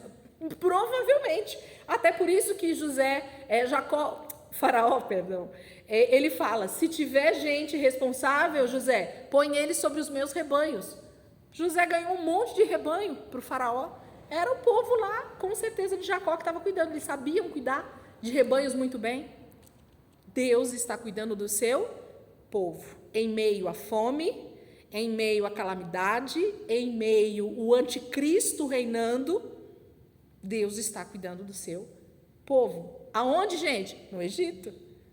Provavelmente. Até por isso que Faraó, ele fala: se tiver gente responsável, José, põe ele sobre os meus rebanhos. José ganhou um monte de rebanho para o Faraó. Era o povo lá, com certeza, de Jacó que estava cuidando. Eles sabiam cuidar de rebanhos muito bem. Deus está cuidando do seu povo. Em meio à fome, em meio à calamidade, em meio ao anticristo reinando, Deus está cuidando do seu povo. Aonde, gente? No Egito.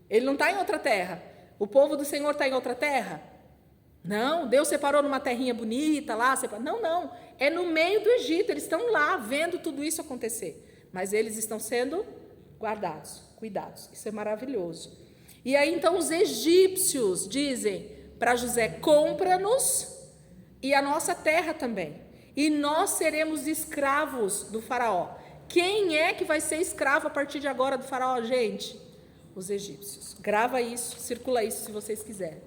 Ele não está em outra terra. O povo do Senhor está em outra terra? Não, Deus separou numa terrinha bonita lá. Não. É no meio do Egito. Eles estão lá vendo tudo isso acontecer. Mas eles estão sendo guardados, cuidados. Isso é maravilhoso. E aí então os egípcios dizem para José: compra-nos e a nossa terra também. E nós seremos escravos do faraó. Quem é que vai ser escravo a partir de agora do faraó, gente? Os egípcios. Grava isso, circula isso se vocês quiserem.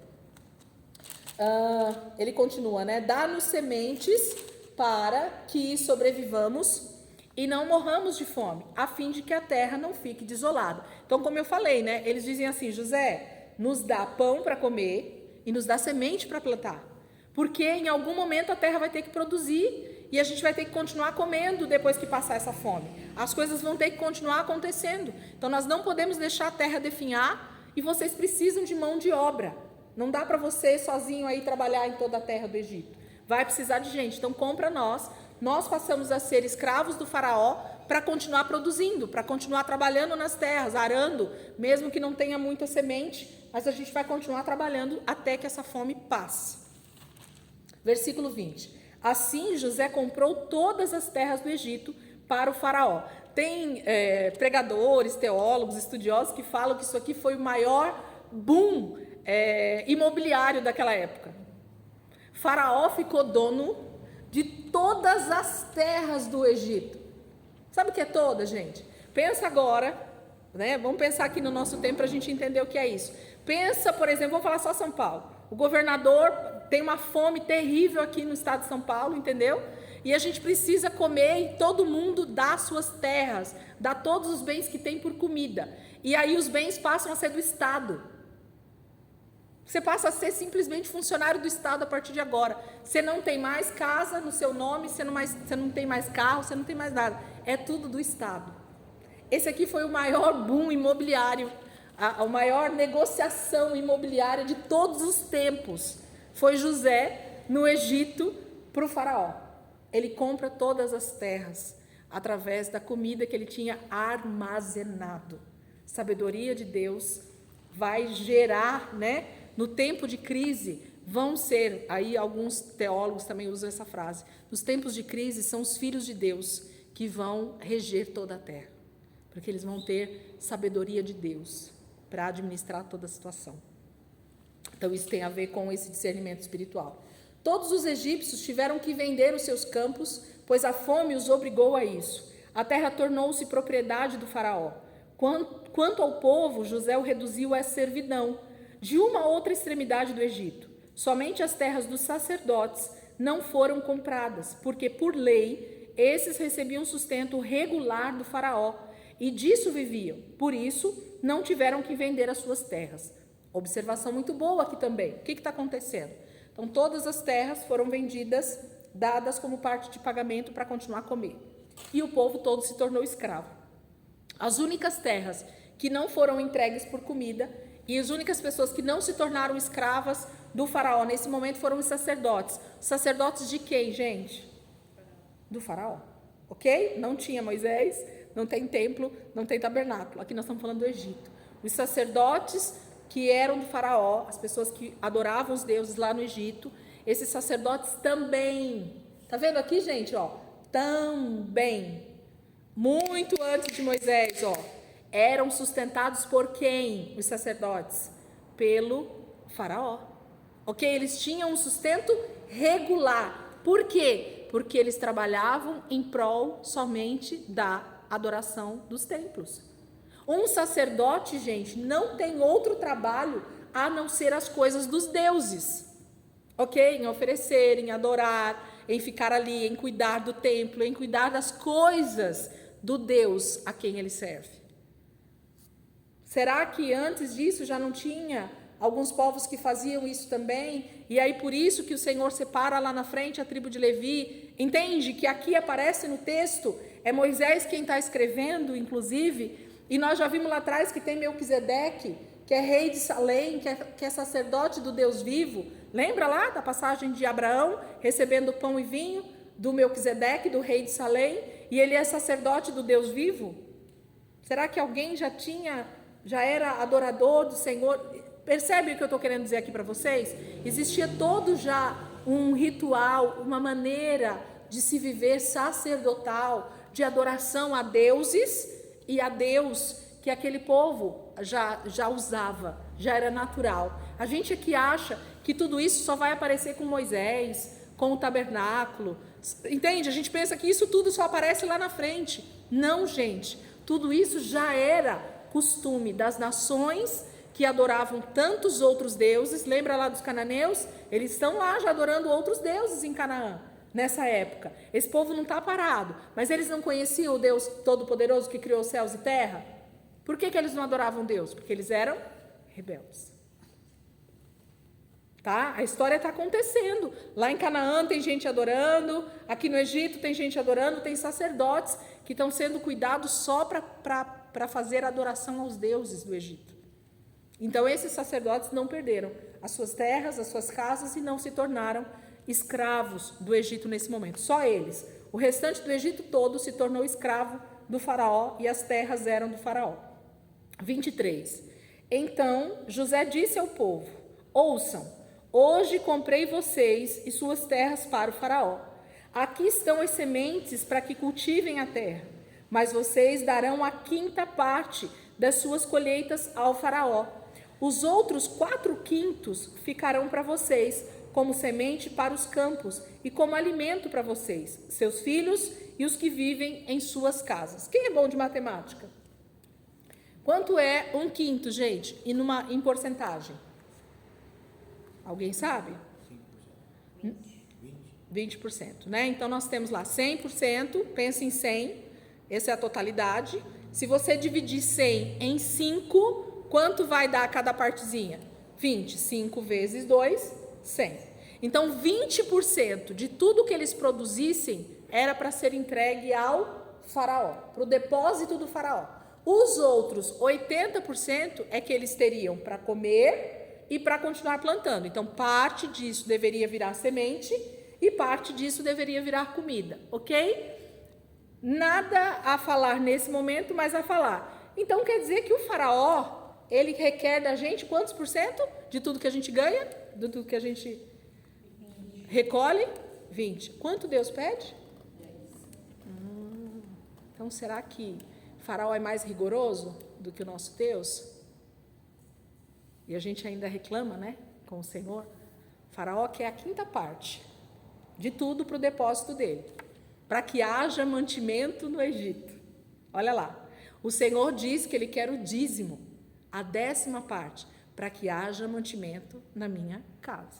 Ele continua, né? Dá-nos sementes para que sobrevivamos e não morramos de fome, a fim de que a terra não fique desolada. Então, como eu falei, né? Eles dizem assim: José, nos dá pão para comer e nos dá semente para plantar. Porque em algum momento a terra vai ter que produzir e a gente vai ter que continuar comendo depois que passar essa fome. As coisas vão ter que continuar acontecendo. Então, nós não podemos deixar a terra definhar e vocês precisam de mão de obra. Não dá para você sozinho aí trabalhar em toda a terra do Egito. Vai precisar de gente. Então, compra nós. Nós passamos a ser escravos do faraó para continuar produzindo, para continuar trabalhando nas terras, arando, mesmo que não tenha muita semente, mas a gente vai continuar trabalhando até que essa fome passe. Versículo 20. Assim José comprou todas as terras do Egito para o faraó. Tem pregadores, teólogos, estudiosos que falam que isso aqui foi o maior boom imobiliário daquela época. Faraó ficou dono de todas as terras do Egito. Sabe o que é toda, gente? Pensa agora, né? Vamos pensar aqui no nosso tempo para a gente entender o que é isso. Pensa, por exemplo, vou falar só São Paulo. O governador tem uma fome terrível aqui no estado de São Paulo, entendeu? E a gente precisa comer e todo mundo dá suas terras, dá todos os bens que tem por comida. E aí os bens passam a ser do Estado. Você passa a ser simplesmente funcionário do Estado a partir de agora. Você não tem mais casa no seu nome, você não tem mais carro, você não tem mais nada. É tudo do Estado. Esse aqui foi o maior boom imobiliário, a maior negociação imobiliária de todos os tempos. Foi José no Egito para o faraó. Ele compra todas as terras através da comida que ele tinha armazenado. Sabedoria de Deus vai gerar, né? No tempo de crise, vão ser, aí alguns teólogos também usam essa frase, nos tempos de crise são os filhos de Deus que vão reger toda a terra, porque eles vão ter sabedoria de Deus para administrar toda a situação. Então isso tem a ver com esse discernimento espiritual. Todos os egípcios tiveram que vender os seus campos, pois a fome os obrigou a isso. A terra tornou-se propriedade do faraó. Quanto ao povo, José o reduziu à servidão, de uma outra extremidade do Egito. Somente as terras dos sacerdotes não foram compradas, porque por lei esses recebiam sustento regular do faraó e disso viviam. Por isso não tiveram que vender as suas terras. Observação muito boa aqui também. O que está acontecendo? Então todas as terras foram vendidas, dadas como parte de pagamento para continuar a comer. E o povo todo se tornou escravo. As únicas terras que não foram entregues por comida e as únicas pessoas que não se tornaram escravas do faraó nesse momento foram os sacerdotes. Os sacerdotes de quem, gente? Do faraó, ok? Não tinha Moisés, não tem templo, não tem tabernáculo. Aqui nós estamos falando do Egito. Os sacerdotes que eram do faraó, as pessoas que adoravam os deuses lá no Egito, esses sacerdotes também. Tá vendo aqui, gente? Ó, também. Muito antes de Moisés, ó. Eram sustentados por quem? Os sacerdotes? Pelo faraó. Ok? Eles tinham um sustento regular. Por quê? Porque eles trabalhavam em prol somente da adoração dos templos. Um sacerdote, gente, não tem outro trabalho a não ser as coisas dos deuses. Ok? Em oferecer, em adorar, em ficar ali, em cuidar do templo, em cuidar das coisas do Deus a quem ele serve. Será que antes disso já não tinha alguns povos que faziam isso também? E aí por isso que o Senhor separa lá na frente a tribo de Levi? Entende que aqui aparece no texto, é Moisés quem está escrevendo, inclusive, e nós já vimos lá atrás que tem Melquisedeque, que é rei de Salém, que é sacerdote do Deus vivo. Lembra lá da passagem de Abraão recebendo pão e vinho do Melquisedeque, do rei de Salém, e ele é sacerdote do Deus vivo? Será que alguém já era adorador do Senhor? Percebe o que eu estou querendo dizer aqui para vocês? Existia todo já um ritual, uma maneira de se viver sacerdotal, de adoração a deuses e a Deus que aquele povo já usava, já era natural. A gente aqui acha que tudo isso só vai aparecer com Moisés, com o tabernáculo. Entende? A gente pensa que isso tudo só aparece lá na frente. Não, gente. Tudo isso já era costume das nações que adoravam tantos outros deuses. Lembra lá dos cananeus? Eles estão lá já adorando outros deuses em Canaã, nessa época. Esse povo não está parado, mas eles não conheciam o Deus Todo-Poderoso que criou os céus e terra? Por que eles não adoravam Deus? Porque eles eram rebeldes. Tá? A história está acontecendo. Lá em Canaã tem gente adorando, aqui no Egito tem gente adorando, tem sacerdotes que estão sendo cuidados só para fazer adoração aos deuses do Egito. Então esses sacerdotes não perderam as suas terras, as suas casas e não se tornaram escravos do Egito nesse momento. Só eles. O restante do Egito todo se tornou escravo do faraó e as terras eram do faraó. 23. Então José disse ao povo: ouçam, hoje comprei vocês e suas terras para o faraó. Aqui estão as sementes para que cultivem a terra, mas vocês darão a 5ª parte das suas colheitas ao faraó. Os outros 4/5 ficarão para vocês, como semente para os campos e como alimento para vocês, seus filhos e os que vivem em suas casas. Quem é bom de matemática? Quanto é 1/5, gente? E em porcentagem? Alguém sabe? 20%, né? Então, nós temos lá 100%, pensa em 100, essa é a totalidade. Se você dividir 100 em 5, quanto vai dar cada partezinha? 20. 5 vezes 2, 100. Então, 20% de tudo que eles produzissem era para ser entregue ao faraó, para o depósito do faraó. Os outros 80% é que eles teriam para comer e para continuar plantando. Então, parte disso deveria virar semente e parte disso deveria virar comida, ok? Nada a falar nesse momento, mas a falar. Então, quer dizer que o faraó, ele requer da gente quantos por cento de tudo que a gente ganha? De tudo que a gente recolhe? 20. Quanto Deus pede? 10. Então, será que o faraó é mais rigoroso do que o nosso Deus? E a gente ainda reclama, né, com o Senhor? O faraó quer a 5ª parte de tudo para o depósito dele, para que haja mantimento no Egito. Olha lá, o Senhor diz que Ele quer o dízimo, a 10ª parte, para que haja mantimento na minha casa.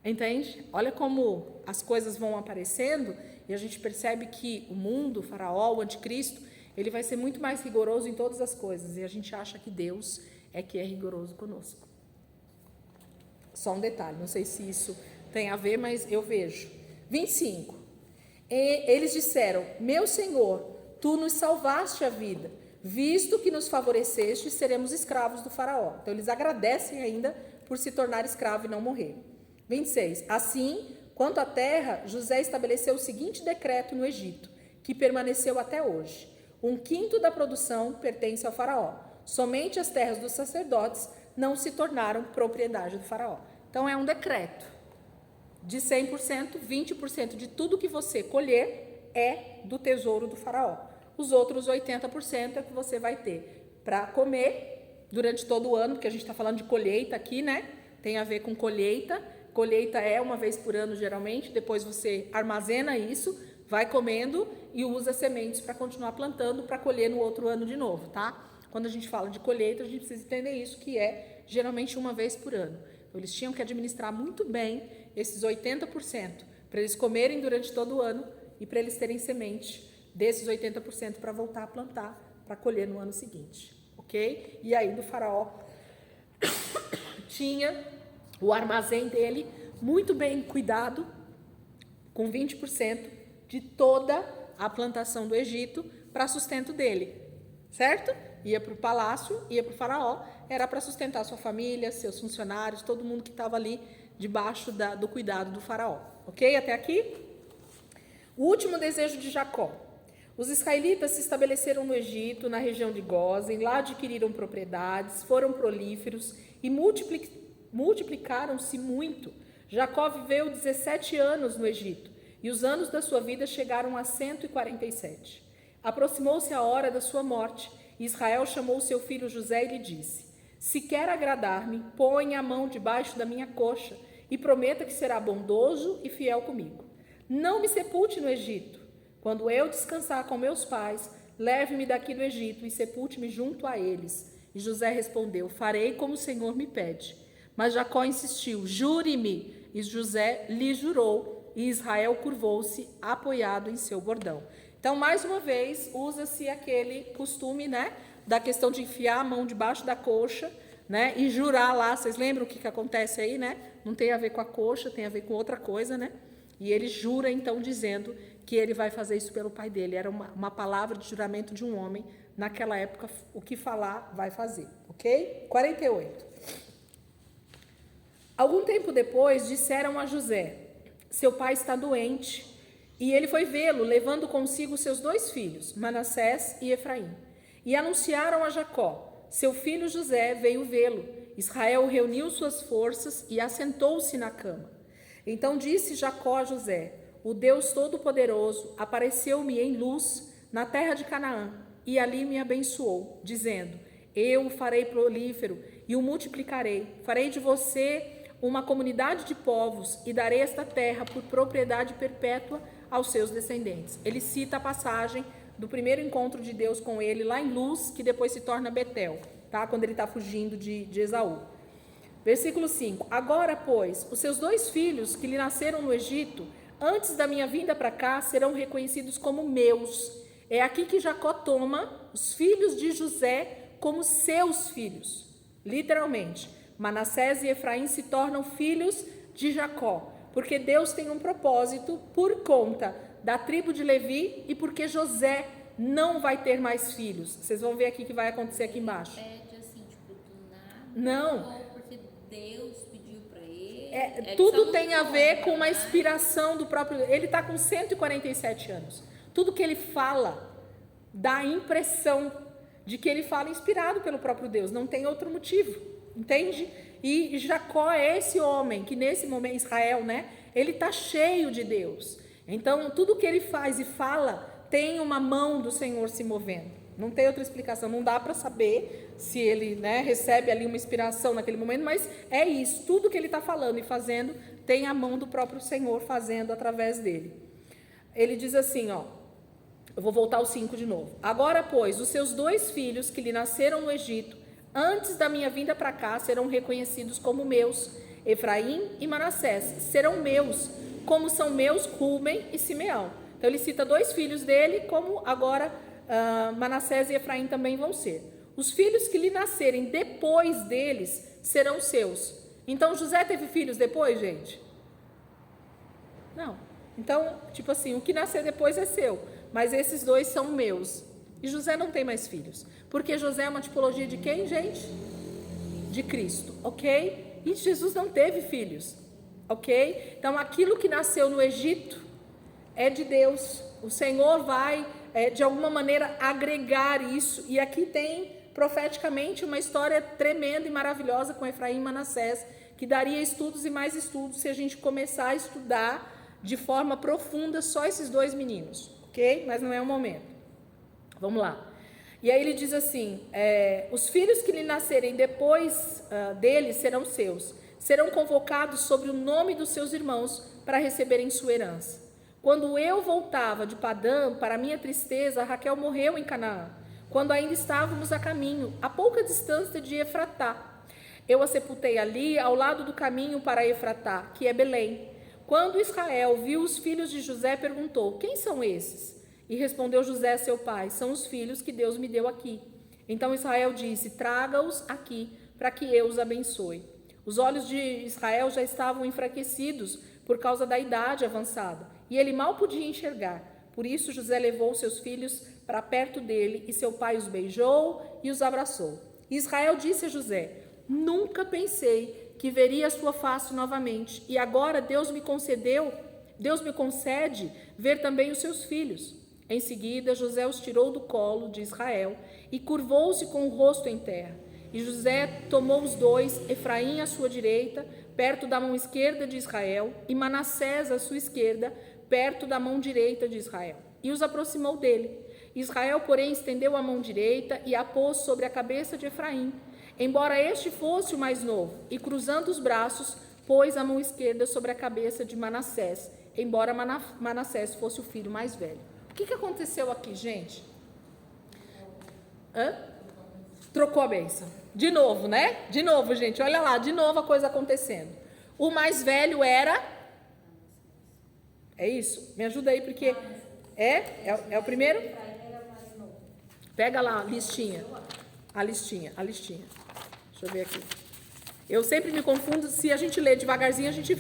Entende? Olha como as coisas vão aparecendo e a gente percebe que o mundo, o faraó, o anticristo, ele vai ser muito mais rigoroso em todas as coisas e a gente acha que Deus é que é rigoroso conosco. Só um detalhe, não sei se isso tem a ver, mas eu vejo. 25. E eles disseram: meu Senhor, tu nos salvaste a vida, visto que nos favoreceste, seremos escravos do faraó. Então eles agradecem ainda por se tornar escravo e não morrer. 26. Assim, quanto à terra, José estabeleceu o seguinte decreto no Egito, que permaneceu até hoje: 1/5 da produção pertence ao faraó. Somente as terras dos sacerdotes não se tornaram propriedade do faraó. Então é um decreto. De 100%, 20% de tudo que você colher é do tesouro do faraó. Os outros 80% é que você vai ter para comer durante todo o ano, porque a gente está falando de colheita aqui, né? Tem a ver com colheita. Colheita é uma vez por ano, geralmente. Depois você armazena isso, vai comendo e usa sementes para continuar plantando, para colher no outro ano de novo, tá? Quando a gente fala de colheita, a gente precisa entender isso, que é geralmente uma vez por ano. Então, eles tinham que administrar muito bem esses 80%, para eles comerem durante todo o ano e para eles terem semente desses 80% para voltar a plantar, para colher no ano seguinte, ok? E aí, do faraó tinha o armazém dele muito bem cuidado, com 20% de toda a plantação do Egito para sustento dele, certo? Ia para o palácio, ia para o faraó, era para sustentar sua família, seus funcionários, todo mundo que estava ali debaixo do cuidado do faraó. Ok? Até aqui? O último desejo de Jacó. Os israelitas se estabeleceram no Egito, na região de Gósen, lá adquiriram propriedades, foram prolíferos e multiplicaram-se muito. Jacó viveu 17 anos no Egito e os anos da sua vida chegaram a 147. Aproximou-se a hora da sua morte e Israel chamou seu filho José e lhe disse: se quer agradar-me, ponha a mão debaixo da minha coxa e prometa que será bondoso e fiel comigo. Não me sepulte no Egito. Quando eu descansar com meus pais, leve-me daqui do Egito e sepulte-me junto a eles. E José respondeu: farei como o Senhor me pede. Mas Jacó insistiu: jure-me. E José lhe jurou, e Israel curvou-se, apoiado em seu bordão. Então, mais uma vez, usa-se aquele costume, né, da questão de enfiar a mão debaixo da coxa, né, e jurar lá. Vocês lembram o que acontece aí, né? Não tem a ver com a coxa, tem a ver com outra coisa, né? E ele jura, então, dizendo que ele vai fazer isso pelo pai dele. Era uma palavra de juramento de um homem. Naquela época, o que falar, vai fazer, ok? 48. Algum tempo depois, disseram a José: seu pai está doente. E ele foi vê-lo, levando consigo seus 2 filhos, Manassés e Efraim. E anunciaram a Jacó: seu filho José veio vê-lo. Israel reuniu suas forças e assentou-se na cama. Então disse Jacó a José: o Deus Todo-Poderoso apareceu-me em luz na terra de Canaã e ali me abençoou, dizendo: eu o farei prolífero e o multiplicarei. Farei de você uma comunidade de povos e darei esta terra por propriedade perpétua aos seus descendentes. Ele cita a passagem do primeiro encontro de Deus com ele lá em Luz, que depois se torna Betel, tá? Quando ele está fugindo de Esaú. Versículo 5. Agora, pois, os seus 2 filhos que lhe nasceram no Egito, antes da minha vinda para cá, serão reconhecidos como meus. É aqui que Jacó toma os filhos de José como seus filhos, literalmente. Manassés e Efraim se tornam filhos de Jacó, porque Deus tem um propósito por conta da tribo de Levi e porque José não vai ter mais filhos. Vocês vão ver aqui que vai acontecer aqui embaixo. Pede assim, tipo, do nada. Não. Ou porque Deus pediu para ele. Tudo tem a ver com uma inspiração do próprio... Ele está com 147 anos. Tudo que ele fala dá a impressão de que ele fala inspirado pelo próprio Deus. Não tem outro motivo. Entende? E Jacó é esse homem que nesse momento, Israel, né? Ele está cheio de Deus. Então, tudo que ele faz e fala tem uma mão do Senhor se movendo. Não tem outra explicação. Não dá para saber se ele, né, recebe ali uma inspiração naquele momento, mas é isso. Tudo que ele está falando e fazendo tem a mão do próprio Senhor fazendo através dele. Ele diz assim, ó. Eu vou voltar ao 5 de novo. Agora, pois, os seus 2 filhos que lhe nasceram no Egito, antes da minha vinda para cá, serão reconhecidos como meus. Efraim e Manassés serão meus, como são meus Rúben e Simeão. Então ele cita 2 filhos dele, como agora Manassés e Efraim também vão ser. Os filhos que lhe nascerem depois deles serão seus. Então José teve filhos depois, gente? Não. Então, tipo assim, o que nascer depois é seu, mas esses 2 são meus. E José não tem mais filhos. Porque José é uma tipologia de quem, gente? De Cristo, ok? E Jesus não teve filhos, ok? Então, aquilo que nasceu no Egito é de Deus. O Senhor vai, de alguma maneira, agregar isso. E aqui tem, profeticamente, uma história tremenda e maravilhosa com Efraim e Manassés, que daria estudos e mais estudos se a gente começar a estudar de forma profunda só esses 2 meninos, ok? Mas não é o momento. Vamos lá. E aí ele diz assim, os filhos que lhe nascerem depois dele serão seus. Serão convocados sobre o nome dos seus irmãos para receberem sua herança. Quando eu voltava de Padã, para minha tristeza, Raquel morreu em Canaã. Quando ainda estávamos a caminho, a pouca distância de Efratá. Eu a sepultei ali, ao lado do caminho para Efratá, que é Belém. Quando Israel viu os filhos de José, perguntou, quem são esses? E respondeu José a seu pai, são os filhos que Deus me deu aqui. Então Israel disse, traga-os aqui, para que eu os abençoe. Os olhos de Israel já estavam enfraquecidos por causa da idade avançada, e ele mal podia enxergar. Por isso José levou seus filhos para perto dele, e seu pai os beijou e os abraçou. E Israel disse a José, nunca pensei que veria a sua face novamente, e agora Deus me concede ver também os seus filhos. Em seguida, José os tirou do colo de Israel e curvou-se com o rosto em terra. E José tomou os 2, Efraim à sua direita, perto da mão esquerda de Israel, e Manassés à sua esquerda, perto da mão direita de Israel, e os aproximou dele. Israel, porém, estendeu a mão direita e a pôs sobre a cabeça de Efraim, embora este fosse o mais novo, e cruzando os braços, pôs a mão esquerda sobre a cabeça de Manassés, embora Manassés fosse o filho mais velho. O que aconteceu aqui, gente? Trocou a bênção. De novo, né? De novo, gente. Olha lá, de novo a coisa acontecendo. O mais velho era... É isso? Me ajuda aí, porque... É o primeiro? Pega lá a listinha. A listinha. Deixa eu ver aqui. Eu sempre me confundo, se a gente lê devagarzinho, a gente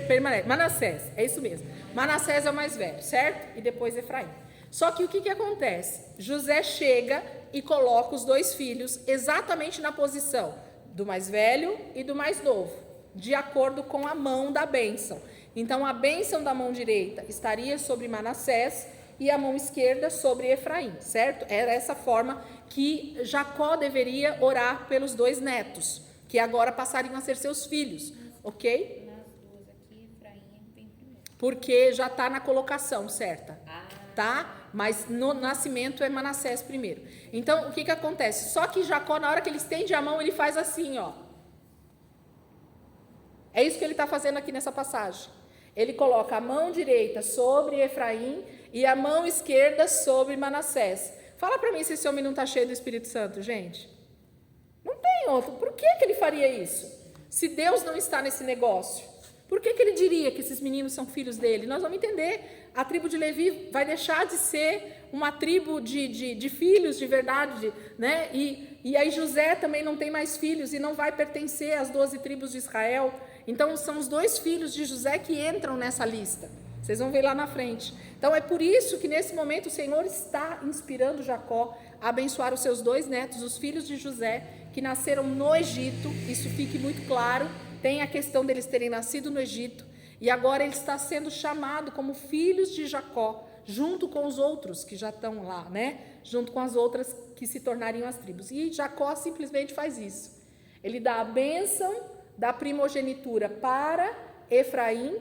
permanece. Manassés, é isso mesmo. Manassés é o mais velho, certo? E depois Efraim. Só que o que acontece? José chega e coloca os 2 filhos exatamente na posição do mais velho e do mais novo, de acordo com a mão da bênção. Então, a bênção da mão direita estaria sobre Manassés e a mão esquerda sobre Efraim, certo? Era essa forma que Jacó deveria orar pelos 2 netos, que agora passariam a ser seus filhos, ok? Nas duas aqui, Efraim vem primeiro. Porque já está na colocação certa, tá? Mas no nascimento é Manassés primeiro. Então, o que acontece? Só que Jacó, na hora que ele estende a mão, ele faz assim, ó. É isso que ele está fazendo aqui nessa passagem. Ele coloca a mão direita sobre Efraim e a mão esquerda sobre Manassés. Fala para mim se esse homem não está cheio do Espírito Santo, gente. Não tem outro. Por que ele faria isso? Se Deus não está nesse negócio, por que ele diria que esses meninos são filhos dele? Nós vamos entender. A tribo de Levi vai deixar de ser uma tribo de filhos de verdade, né? E aí José também não tem mais filhos e não vai pertencer às 12 tribos de Israel. Então, são os 2 filhos de José que entram nessa lista. Vocês vão ver lá na frente. Então, é por isso que nesse momento o Senhor está inspirando Jacó a abençoar os seus 2 netos, os filhos de José, que nasceram no Egito. Isso fique muito claro. Tem a questão deles terem nascido no Egito. E agora ele está sendo chamado como filhos de Jacó, junto com os outros que já estão lá, né? Junto com as outras que se tornariam as tribos. E Jacó simplesmente faz isso. Ele dá a bênção da primogenitura para Efraim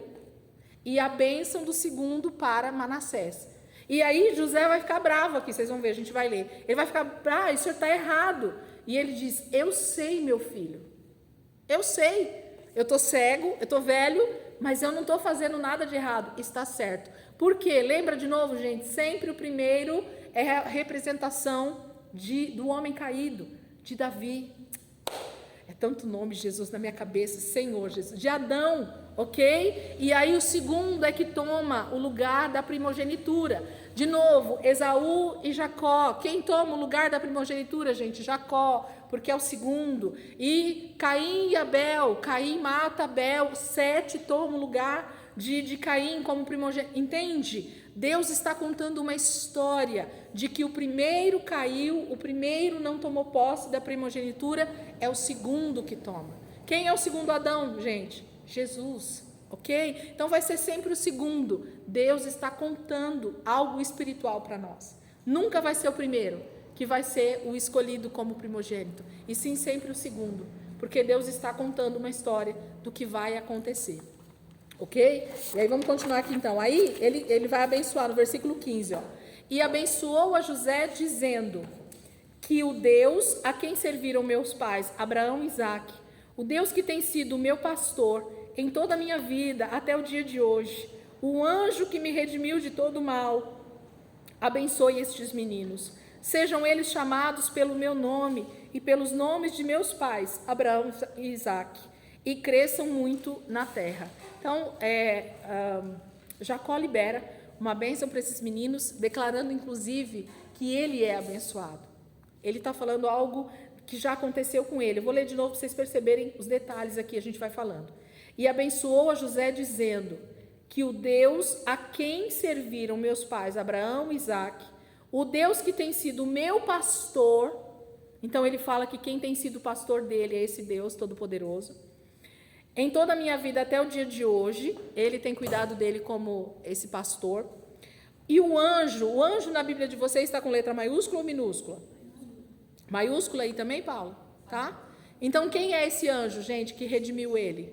e a bênção do segundo para Manassés. E aí José vai ficar bravo aqui, vocês vão ver, a gente vai ler. Ele vai ficar, o senhor está errado. E ele diz, eu sei, meu filho, eu sei. Eu estou cego, eu estou velho, mas eu não estou fazendo nada de errado. Está certo. Por quê? Lembra de novo, gente, sempre o primeiro é a representação do homem caído, de Davi. É tanto nome de Jesus na minha cabeça, Senhor Jesus, de Adão, ok? E aí o segundo é que toma o lugar da primogenitura. De novo, Esaú e Jacó. Quem toma o lugar da primogenitura, gente? Jacó, porque é o segundo. E Caim e Abel. Caim mata Abel. Sete toma o lugar de Caim como primogênito. Entende? Deus está contando uma história de que o primeiro caiu, o primeiro não tomou posse da primogenitura, é o segundo que toma. Quem é o segundo Adão, gente? Jesus, ok? Então vai ser sempre o segundo. Deus está contando algo espiritual para nós. Nunca vai ser o primeiro que vai ser o escolhido como primogênito, e sim sempre o segundo, porque Deus está contando uma história do que vai acontecer. Ok? E aí vamos continuar aqui então. Aí ele vai abençoar no versículo 15, ó. E abençoou a José dizendo que o Deus a quem serviram meus pais, Abraão e Isaque, o Deus que tem sido o meu pastor em toda a minha vida até o dia de hoje, o anjo que me redimiu de todo o mal, abençoe estes meninos. Sejam eles chamados pelo meu nome e pelos nomes de meus pais, Abraão e Isaque, e cresçam muito na terra. Então, Jacó libera uma bênção para esses meninos, declarando, inclusive, que ele é abençoado. Ele está falando algo que já aconteceu com ele. Eu vou ler de novo para vocês perceberem os detalhes aqui, a gente vai falando. E abençoou a José, dizendo que o Deus a quem serviram meus pais, Abraão e Isaque, o Deus que tem sido o meu pastor, então ele fala que quem tem sido o pastor dele é esse Deus Todo-Poderoso, em toda a minha vida até o dia de hoje, ele tem cuidado dele como esse pastor. E o anjo na Bíblia de vocês está com letra maiúscula ou minúscula? Maiúscula aí também, Paulo? Tá? Então, quem é esse anjo, gente, que redimiu ele?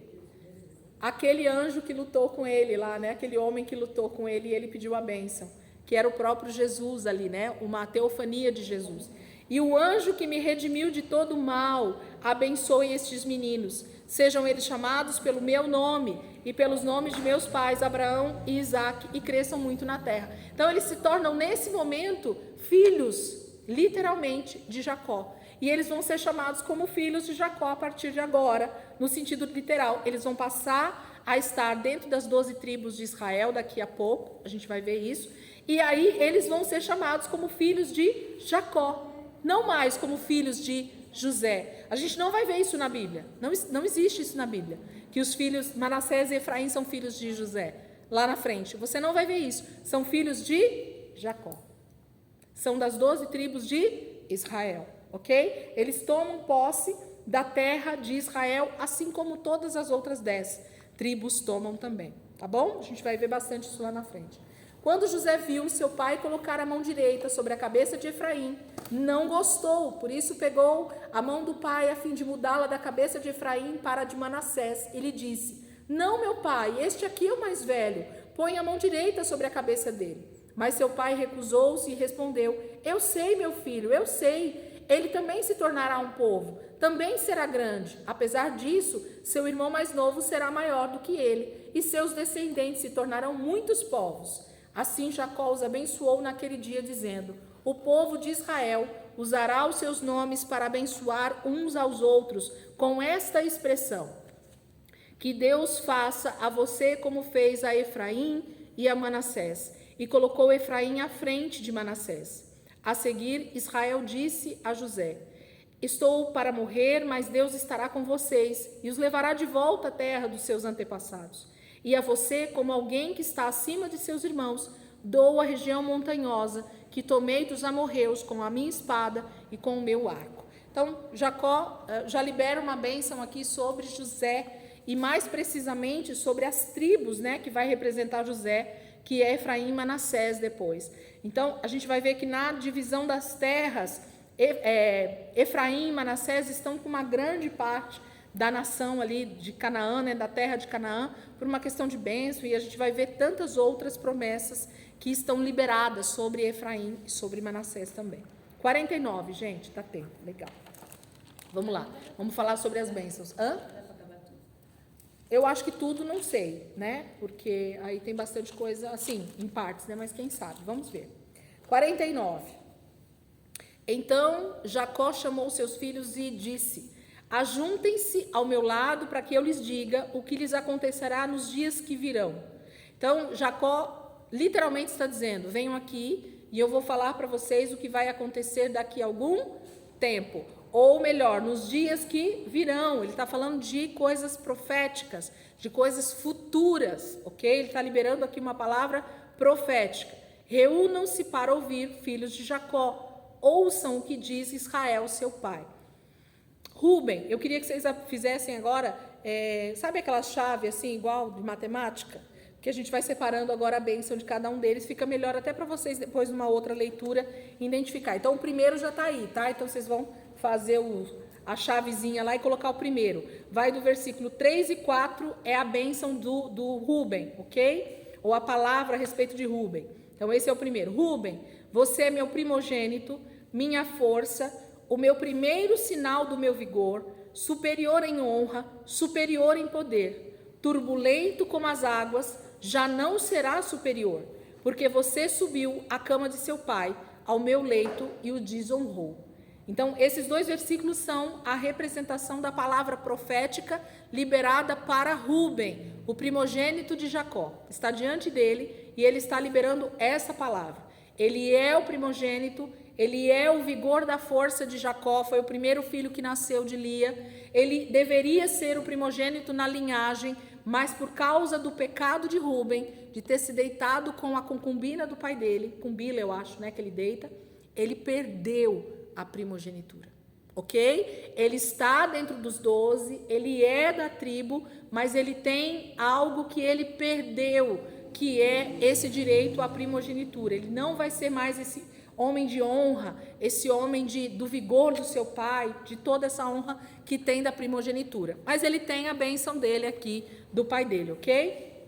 Aquele anjo que lutou com ele lá, né? Aquele homem que lutou com ele e ele pediu a bênção, que era o próprio Jesus ali, né? Uma teofania de Jesus. E o anjo que me redimiu de todo o mal, abençoe estes meninos. Sejam eles chamados pelo meu nome e pelos nomes de meus pais, Abraão e Isaque, e cresçam muito na terra. Então, eles se tornam, nesse momento, filhos, literalmente, de Jacó. E eles vão ser chamados como filhos de Jacó a partir de agora, no sentido literal. Eles vão passar a estar dentro das 12 tribos de Israel daqui a pouco, a gente vai ver isso. E aí, eles vão ser chamados como filhos de Jacó, não mais como filhos de José. A gente não vai ver isso na Bíblia. Não existe isso na Bíblia. Que os filhos Manassés e Efraim são filhos de José. Lá na frente. Você não vai ver isso. São filhos de Jacó. São das 12 tribos de Israel. Ok? Eles tomam posse da terra de Israel, assim como todas as outras 10 tribos tomam também. Tá bom? A gente vai ver bastante isso lá na frente. Quando José viu seu pai colocar a mão direita sobre a cabeça de Efraim, não gostou, por isso pegou a mão do pai a fim de mudá-la da cabeça de Efraim para a de Manassés e lhe disse: não, meu pai, este aqui é o mais velho, põe a mão direita sobre a cabeça dele. Mas seu pai recusou-se e respondeu: eu sei, meu filho, eu sei, ele também se tornará um povo, também será grande. Apesar disso, seu irmão mais novo será maior do que ele, e seus descendentes se tornarão muitos povos. Assim Jacó os abençoou naquele dia, dizendo: o povo de Israel usará os seus nomes para abençoar uns aos outros com esta expressão: que Deus faça a você como fez a Efraim e a Manassés. E colocou Efraim à frente de Manassés. A seguir, Israel disse a José: estou para morrer, mas Deus estará com vocês e os levará de volta à terra dos seus antepassados. E a você, como alguém que está acima de seus irmãos, dou a região montanhosa que tomei dos amorreus com a minha espada e com o meu arco. Então, Jacó já libera uma bênção aqui sobre José e mais precisamente sobre as tribos, né, que vai representar José, que é Efraim e Manassés depois. Então, a gente vai ver que na divisão das terras, Efraim e Manassés estão com uma grande parte da nação ali de Canaã, né, da terra de Canaã, por uma questão de bênção, e a gente vai ver tantas outras promessas que estão liberadas sobre Efraim e sobre Manassés também. 49, gente, dá tempo, legal. Vamos lá, vamos falar sobre as bênçãos. Hã? Eu acho que tudo não sei, né, porque aí tem bastante coisa, assim, em partes, né, mas quem sabe, vamos ver. 49. Então Jacó chamou seus filhos e disse: ajuntem-se ao meu lado para que eu lhes diga o que lhes acontecerá nos dias que virão. Então, Jacó literalmente está dizendo: venham aqui e eu vou falar para vocês o que vai acontecer daqui a algum tempo. Ou melhor, nos dias que virão. Ele está falando de coisas proféticas, de coisas futuras, ok? Ele está liberando aqui uma palavra profética. Reúnam-se para ouvir, filhos de Jacó. Ouçam o que diz Israel, seu pai. Rubem, eu queria que vocês fizessem agora, sabe aquela chave assim, igual de matemática? Que a gente vai separando agora a bênção de cada um deles, fica melhor até para vocês depois, numa outra leitura, identificar. Então, o primeiro já está aí, tá? Então, vocês vão fazer a chavezinha lá e colocar o primeiro. Vai do versículo 3 e 4, é a bênção do Rubem, ok? Ou a palavra a respeito de Rubem. Então, esse é o primeiro. Rubem, você é meu primogênito, minha força, o meu primeiro sinal do meu vigor, superior em honra, superior em poder, turbulento como as águas, já não será superior, porque você subiu à cama de seu pai, ao meu leito, e o desonrou. Então, esses dois versículos são a representação da palavra profética liberada para Rubem, o primogênito de Jacó. Está diante dele e ele está liberando essa palavra. Ele é o primogênito, ele é o vigor da força de Jacó, foi o primeiro filho que nasceu de Lia. Ele deveria ser o primogênito na linhagem, mas por causa do pecado de Rubem, de ter se deitado com a concubina do pai dele, com Bila, eu acho, né, que ele deita, ele perdeu a primogenitura, ok? Ele está dentro dos 12, ele é da tribo, mas ele tem algo que ele perdeu, que é esse direito à primogenitura. Ele não vai ser mais esse homem de honra, esse homem do vigor do seu pai, de toda essa honra que tem da primogenitura. Mas ele tem a bênção dele aqui, do pai dele, ok?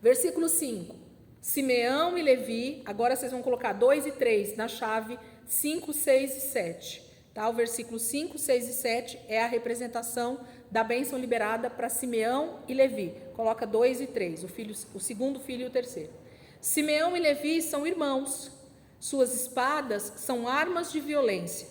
Versículo 5. Simeão e Levi, agora vocês vão colocar 2 e 3 na chave 5, 6 e 7. Tá? O versículo 5, 6 e 7 é a representação da bênção liberada para Simeão e Levi. Coloca 2 e 3, o segundo filho e o terceiro. Simeão e Levi são irmãos. Suas espadas são armas de violência.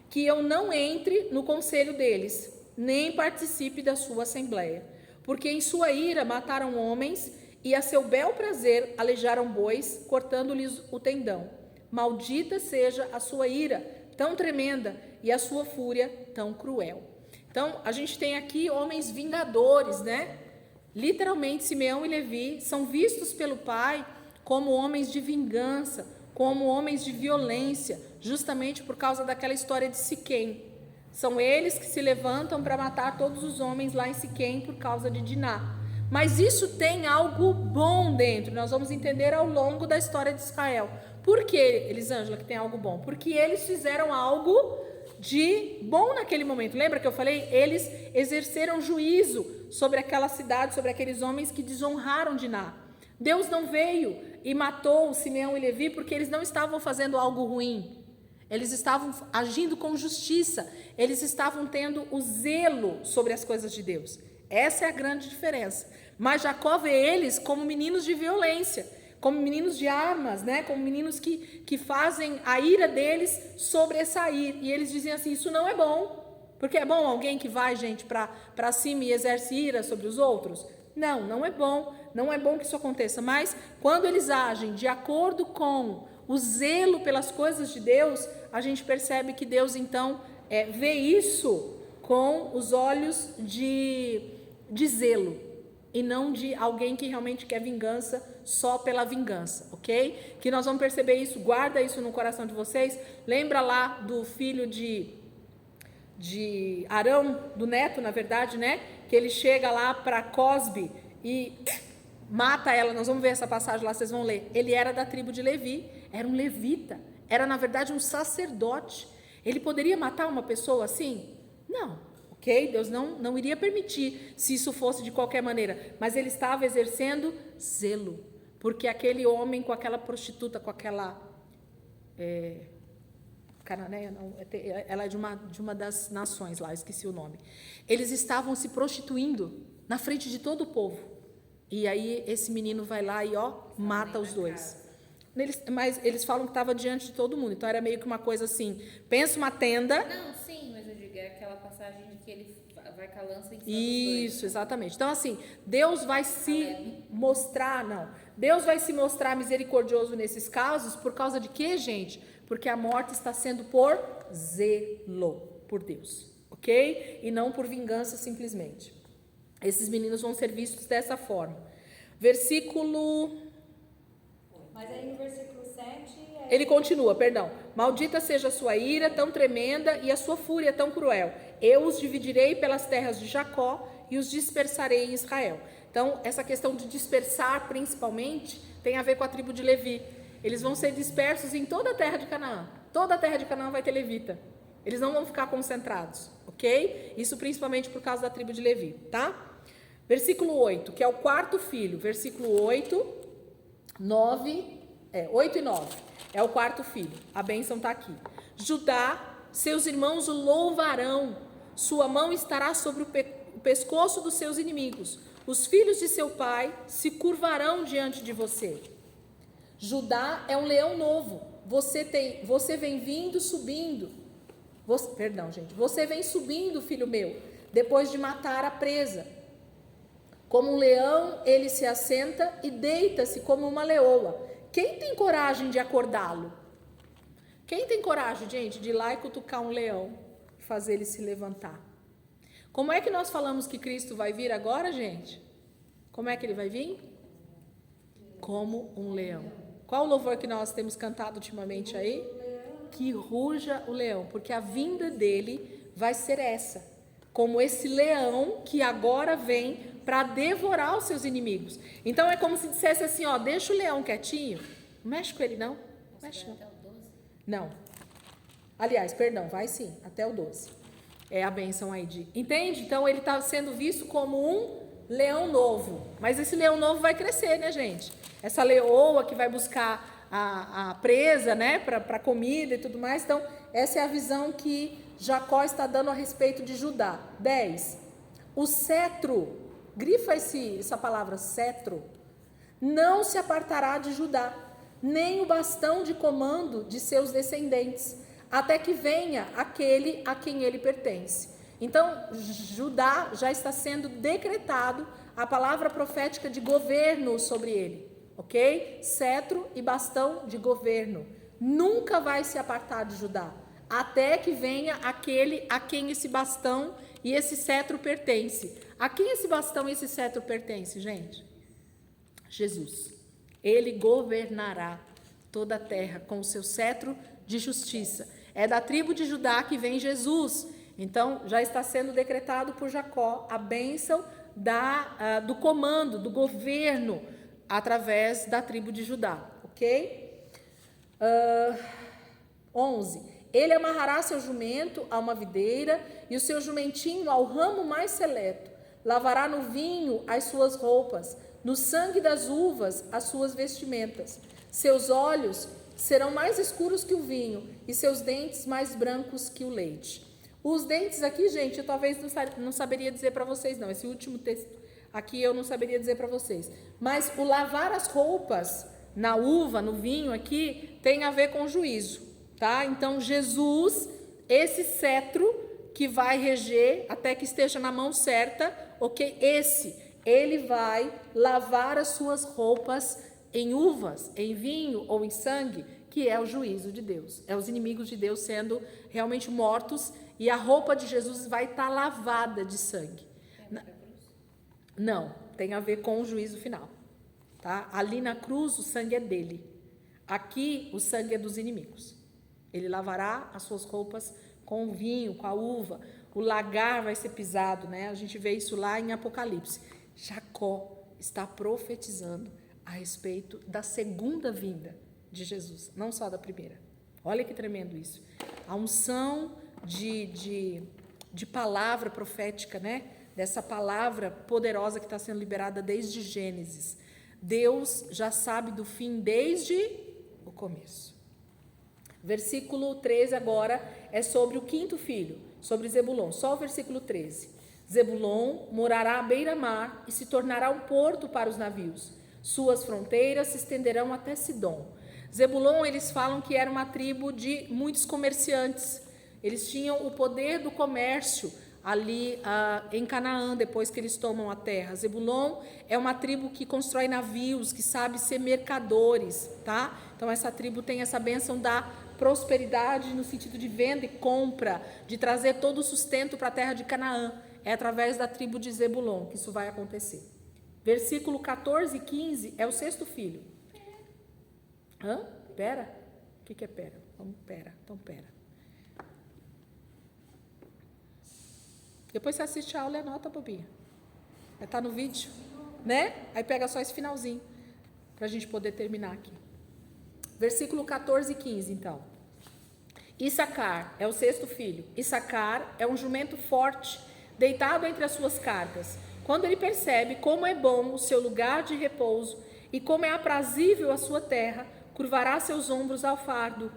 Que eu não entre no conselho deles, nem participe da sua assembleia. Porque em sua ira mataram homens e a seu bel prazer aleijaram bois, cortando-lhes o tendão. Maldita seja a sua ira tão tremenda e a sua fúria tão cruel. Então, a gente tem aqui homens vingadores, né? Literalmente, Simeão e Levi são vistos pelo pai como homens de vingança, como homens de violência, justamente por causa daquela história de Siquém. São eles que se levantam para matar todos os homens lá em Siquém por causa de Diná. Mas isso tem algo bom dentro. Nós vamos entender ao longo da história de Israel. Por que, Elisângela, que tem algo bom? Porque eles fizeram algo de bom naquele momento. Lembra que eu falei? Eles exerceram juízo sobre aquela cidade, sobre aqueles homens que desonraram Diná. Deus não veio e matou Simeão e Levi porque eles não estavam fazendo algo ruim. Eles estavam agindo com justiça. Eles estavam tendo o zelo sobre as coisas de Deus. Essa é a grande diferença. Mas Jacó vê eles como meninos de violência, como meninos de armas, né? Como meninos que fazem a ira deles sobressair. E eles dizem assim, isso não é bom. Porque é bom alguém que vai, gente, para cima e exerce ira sobre os outros? Não, não é bom. Não é bom que isso aconteça. Mas quando eles agem de acordo com o zelo pelas coisas de Deus, a gente percebe que Deus, então, vê isso com os olhos de zelo. E não de alguém que realmente quer vingança só pela vingança, ok? Que nós vamos perceber isso, guarda isso no coração de vocês. Lembra lá do filho de Arão, do neto, na verdade, né? Que ele chega lá para Cosbe e mata ela. Nós vamos ver essa passagem lá, vocês vão ler. Ele era da tribo de Levi, era um levita, era na verdade um sacerdote. Ele poderia matar uma pessoa assim? Não, ok? Deus não iria permitir se isso fosse de qualquer maneira, mas ele estava exercendo zelo, porque aquele homem com aquela prostituta, com aquela cananeia, não, ela é de uma das nações lá, esqueci o nome. Eles estavam se prostituindo na frente de todo o povo. E aí esse menino vai lá e mata os dois. Mas eles falam que estava diante de todo mundo. Então era meio que uma coisa assim, pensa uma tenda. Não, sim, mas eu digo, é aquela passagem de que ele vai com a lança em cima dos Isso, dois. exatamente. Então assim, Deus vai se mostrar, Deus vai se mostrar misericordioso nesses casos, por causa de quê, gente? Porque a morte está sendo por zelo por Deus, ok? E não por vingança simplesmente. Esses meninos vão ser vistos dessa forma. Mas aí no versículo 7... Ele continua, perdão. Maldita seja a sua ira tão tremenda e a sua fúria tão cruel. Eu os dividirei pelas terras de Jacó e os dispersarei em Israel. Então, essa questão de dispersar, principalmente, tem a ver com a tribo de Levi. Eles vão ser dispersos em toda a terra de Canaã. Toda a terra de Canaã vai ter levita. Eles não vão ficar concentrados, ok? Isso principalmente por causa da tribo de Levi, tá? Versículo 8, que é o quarto filho. Versículo 8, 8 e 9. É o quarto filho. A bênção está aqui. Judá, seus irmãos o louvarão. Sua mão estará sobre o pescoço dos seus inimigos. Os filhos de seu pai se curvarão diante de você. Judá é um leão novo. Você vem vindo, subindo. Você vem subindo, filho meu, depois de matar a presa. Como um leão, ele se assenta e deita-se como uma leoa. Quem tem coragem de acordá-lo? Quem tem coragem, gente, de ir lá e cutucar um leão e fazer ele se levantar? Como é que nós falamos que Cristo vai vir agora, gente? Como é que ele vai vir? Como um leão. Qual o louvor que nós temos cantado ultimamente aí? Que ruja o leão, porque a vinda dele vai ser essa. Como esse leão que agora vem para devorar os seus inimigos. Então é como se dissesse assim, deixa o leão quietinho, não mexe com ele não, mexe não. Até o 12? Não. Aliás, perdão, vai sim, até o 12. É a bênção aí de... Entende? Então ele está sendo visto como um leão novo. Mas esse leão novo vai crescer, né, gente? Essa leoa que vai buscar a presa, né, para comida e tudo mais. Então, essa é a visão que Jacó está dando a respeito de Judá. 10. O cetro, grifa essa palavra, cetro, não se apartará de Judá, nem o bastão de comando de seus descendentes, até que venha aquele a quem ele pertence. Então, Judá já está sendo decretado a palavra profética de governo sobre ele, ok? Cetro e bastão de governo. Nunca vai se apartar de Judá, até que venha aquele a quem esse bastão e esse cetro pertence. A quem esse bastão e esse cetro pertence, gente? Jesus. Ele governará toda a terra com o seu cetro de justiça. É da tribo de Judá que vem Jesus. Então, já está sendo decretado por Jacó a bênção do comando, do governo, através da tribo de Judá, ok? 11. Ele amarrará seu jumento a uma videira e o seu jumentinho ao ramo mais seleto. Lavará no vinho as suas roupas, no sangue das uvas as suas vestimentas. Seus olhos serão mais escuros que o vinho e seus dentes mais brancos que o leite. Os dentes aqui, gente, eu talvez não saberia dizer para vocês, não. Esse último texto aqui eu não saberia dizer para vocês. Mas o lavar as roupas na uva, no vinho aqui, tem a ver com juízo, tá? Então, Jesus, esse cetro que vai reger até que esteja na mão certa, ok? Ele vai lavar as suas roupas em uvas, em vinho ou em sangue, que é o juízo de Deus. É os inimigos de Deus sendo realmente mortos e a roupa de Jesus vai estar lavada de sangue. Não, tem a ver com o juízo final. Tá? Ali na cruz o sangue é dele. Aqui o sangue é dos inimigos. Ele lavará as suas roupas com o vinho, com a uva. O lagar vai ser pisado, né? A gente vê isso lá em Apocalipse. Jacó está profetizando a respeito da segunda vinda de Jesus, não só da primeira. Olha que tremendo isso. A unção de palavra profética, né? Dessa palavra poderosa que está sendo liberada desde Gênesis. Deus já sabe do fim desde o começo. Versículo 13 agora é sobre o quinto filho, sobre Zebulon. Só o versículo 13. Zebulon morará à beira-mar e se tornará um porto para os navios. Suas fronteiras se estenderão até Sidom. Zebulon, eles falam que era uma tribo de muitos comerciantes. Eles tinham o poder do comércio ali em Canaã, depois que eles tomam a terra. Zebulon é uma tribo que constrói navios, que sabe ser mercadores, tá? Então essa tribo tem essa bênção da prosperidade no sentido de venda e compra, de trazer todo o sustento para a terra de Canaã. É através da tribo de Zebulon que isso vai acontecer. Versículo 14 e 15 é o sexto filho. Pera? O que é pera? Vamos, pera. Então, pera. Depois você assiste a aula e anota, bobinha. Vai estar no vídeo, né? Aí pega só esse finalzinho, para a gente poder terminar aqui. Versículo 14 e 15, então. Issacar é o sexto filho. Issacar é um jumento forte, deitado entre as suas cargas. Quando ele percebe como é bom o seu lugar de repouso e como é aprazível a sua terra, curvará seus ombros ao fardo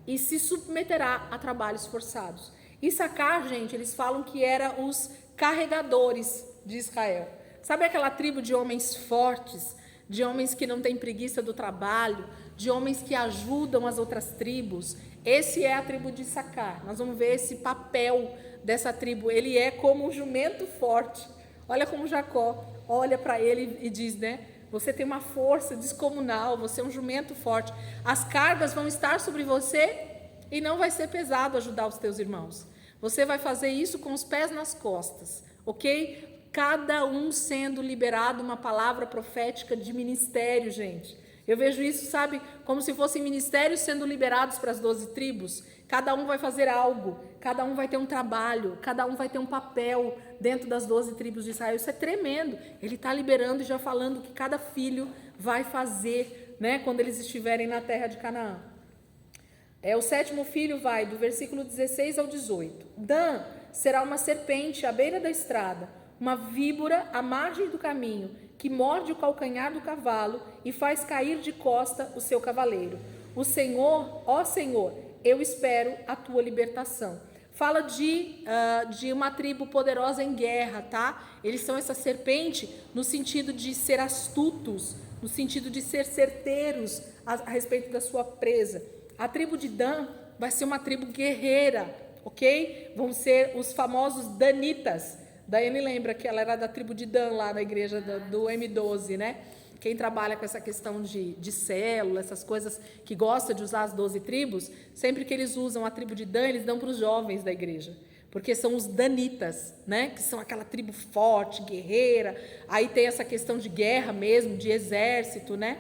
e se submeterá a trabalhos forçados. Issacar, gente, eles falam que eram os carregadores de Israel. Sabe aquela tribo de homens fortes, de homens que não têm preguiça do trabalho, de homens que ajudam as outras tribos? Esse é a tribo de Issacar. Nós vamos ver esse papel dessa tribo. Ele é como um jumento forte. Olha como Jacó olha para ele e diz, né? Você tem uma força descomunal, você é um jumento forte. As cargas vão estar sobre você e não vai ser pesado ajudar os teus irmãos. Você vai fazer isso com os pés nas costas, ok? Cada um sendo liberado uma palavra profética de ministério, gente. Eu vejo isso, sabe, como se fossem ministérios sendo liberados para as 12 tribos. Cada um vai fazer algo, cada um vai ter um trabalho, cada um vai ter um papel dentro das 12 tribos de Israel. Isso é tremendo. Ele está liberando e já falando que cada filho vai fazer, né, quando eles estiverem na terra de Canaã. O sétimo filho vai do versículo 16 ao 18. Dan será uma serpente à beira da estrada, uma víbora à margem do caminho, que morde o calcanhar do cavalo e faz cair de costa o seu cavaleiro. O Senhor, ó Senhor, eu espero a tua libertação. Fala de uma tribo poderosa em guerra, tá? Eles são essa serpente no sentido de ser astutos, no sentido de ser certeiros a respeito da sua presa. A tribo de Dan vai ser uma tribo guerreira, ok? Vão ser os famosos danitas. Daiane lembra que ela era da tribo de Dan, lá na igreja do M12, né? Quem trabalha com essa questão de célula, essas coisas, que gosta de usar as 12 tribos, sempre que eles usam a tribo de Dan, eles dão para os jovens da igreja. Porque são os danitas, né? Que são aquela tribo forte, guerreira. Aí tem essa questão de guerra mesmo, de exército, né?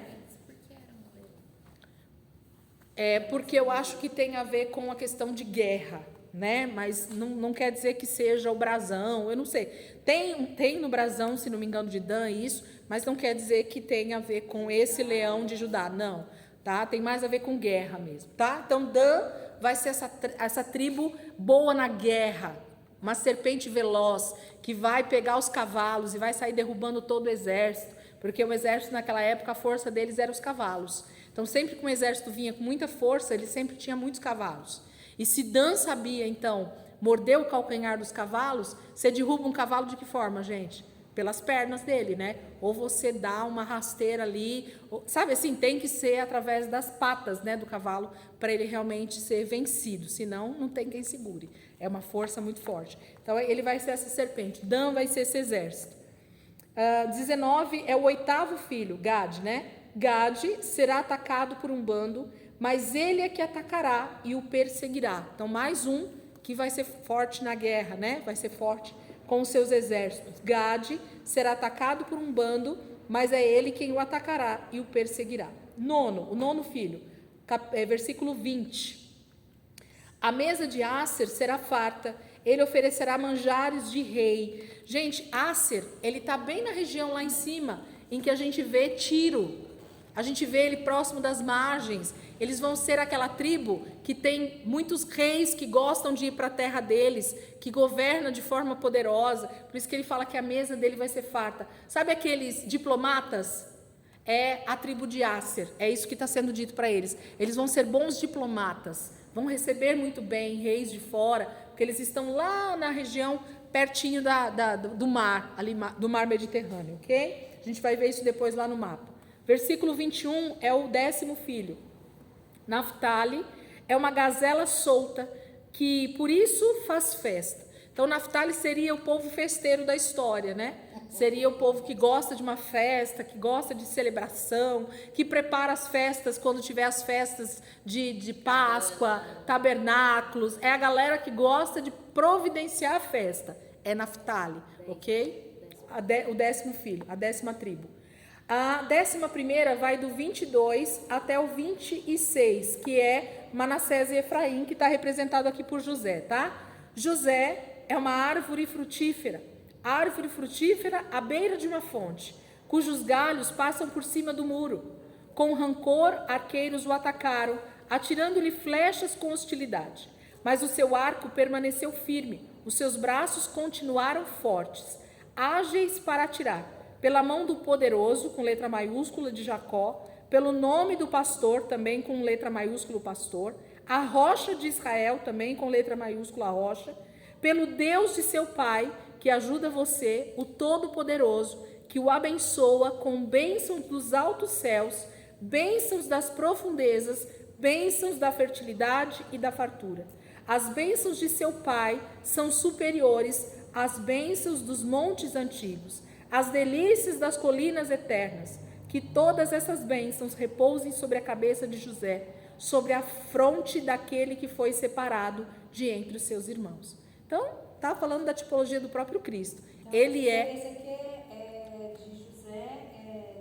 Porque eu acho que tem a ver com a questão de guerra, né? Mas não quer dizer que seja o brasão, eu não sei. Tem no brasão, se não me engano, de Dan isso, mas não quer dizer que tenha a ver com esse leão de Judá, não, tá? Tem mais a ver com guerra mesmo, tá? Então, Dan vai ser essa tribo boa na guerra, uma serpente veloz, que vai pegar os cavalos e vai sair derrubando todo o exército, porque o exército naquela época, a força deles era os cavalos. Então, sempre que um exército vinha com muita força, ele sempre tinha muitos cavalos. E se Dan sabia, então, morder o calcanhar dos cavalos, você derruba um cavalo de que forma, gente? Pelas pernas dele, né? Ou você dá uma rasteira ali, sabe assim, tem que ser através das patas, né, do cavalo, para ele realmente ser vencido, senão não tem quem segure. É uma força muito forte. Então, ele vai ser essa serpente. Dan vai ser esse exército. 19 é o 8º filho, Gad, né? Gad será atacado por um bando, mas ele é que atacará e o perseguirá. Então, mais um que vai ser forte na guerra, né? Vai ser forte com os seus exércitos. Gad será atacado por um bando, mas é ele quem o atacará e o perseguirá. O nono filho, versículo 20. A mesa de Aser será farta, ele oferecerá manjares de rei. Gente, Aser, ele está bem na região lá em cima, em que a gente vê Tiro. A gente vê ele próximo das margens. Eles vão ser aquela tribo que tem muitos reis que gostam de ir para a terra deles, que governa de forma poderosa. Por isso que ele fala que a mesa dele vai ser farta. Sabe aqueles diplomatas? É a tribo de Aser. É isso que está sendo dito para eles. Eles vão ser bons diplomatas. Vão receber muito bem reis de fora, porque eles estão lá na região pertinho do mar, ali, do mar Mediterrâneo, ok? A gente vai ver isso depois lá no mapa. Versículo 21 é o 10º filho. Naftali é uma gazela solta, que por isso faz festa. Então, Naftali seria o povo festeiro da história, né? Seria o povo que gosta de uma festa, que gosta de celebração, que prepara as festas quando tiver as festas de Páscoa, tabernáculos. É a galera que gosta de providenciar a festa. É Naftali, ok? O 10º filho, a 10ª tribo. A 11ª vai do 22 até o 26, que é Manassés e Efraim, que está representado aqui por José, tá? José é uma árvore frutífera à beira de uma fonte, cujos galhos passam por cima do muro. Com rancor, arqueiros o atacaram, atirando-lhe flechas com hostilidade. Mas o seu arco permaneceu firme, os seus braços continuaram fortes, ágeis para atirar. Pela mão do poderoso, com letra maiúscula de Jacó, pelo nome do pastor, também com letra maiúscula pastor, a rocha de Israel, também com letra maiúscula rocha, pelo Deus de seu pai, que ajuda você, o Todo-Poderoso, que o abençoa com bênçãos dos altos céus, bênçãos das profundezas, bênçãos da fertilidade e da fartura. As bênçãos de seu pai são superiores às bênçãos dos montes antigos, as delícias das colinas eternas. Que todas essas bênçãos repousem sobre a cabeça de José, sobre a fronte daquele que foi separado de entre os seus irmãos. Então, está falando da tipologia do próprio Cristo. Então, Ele esse aqui é de José,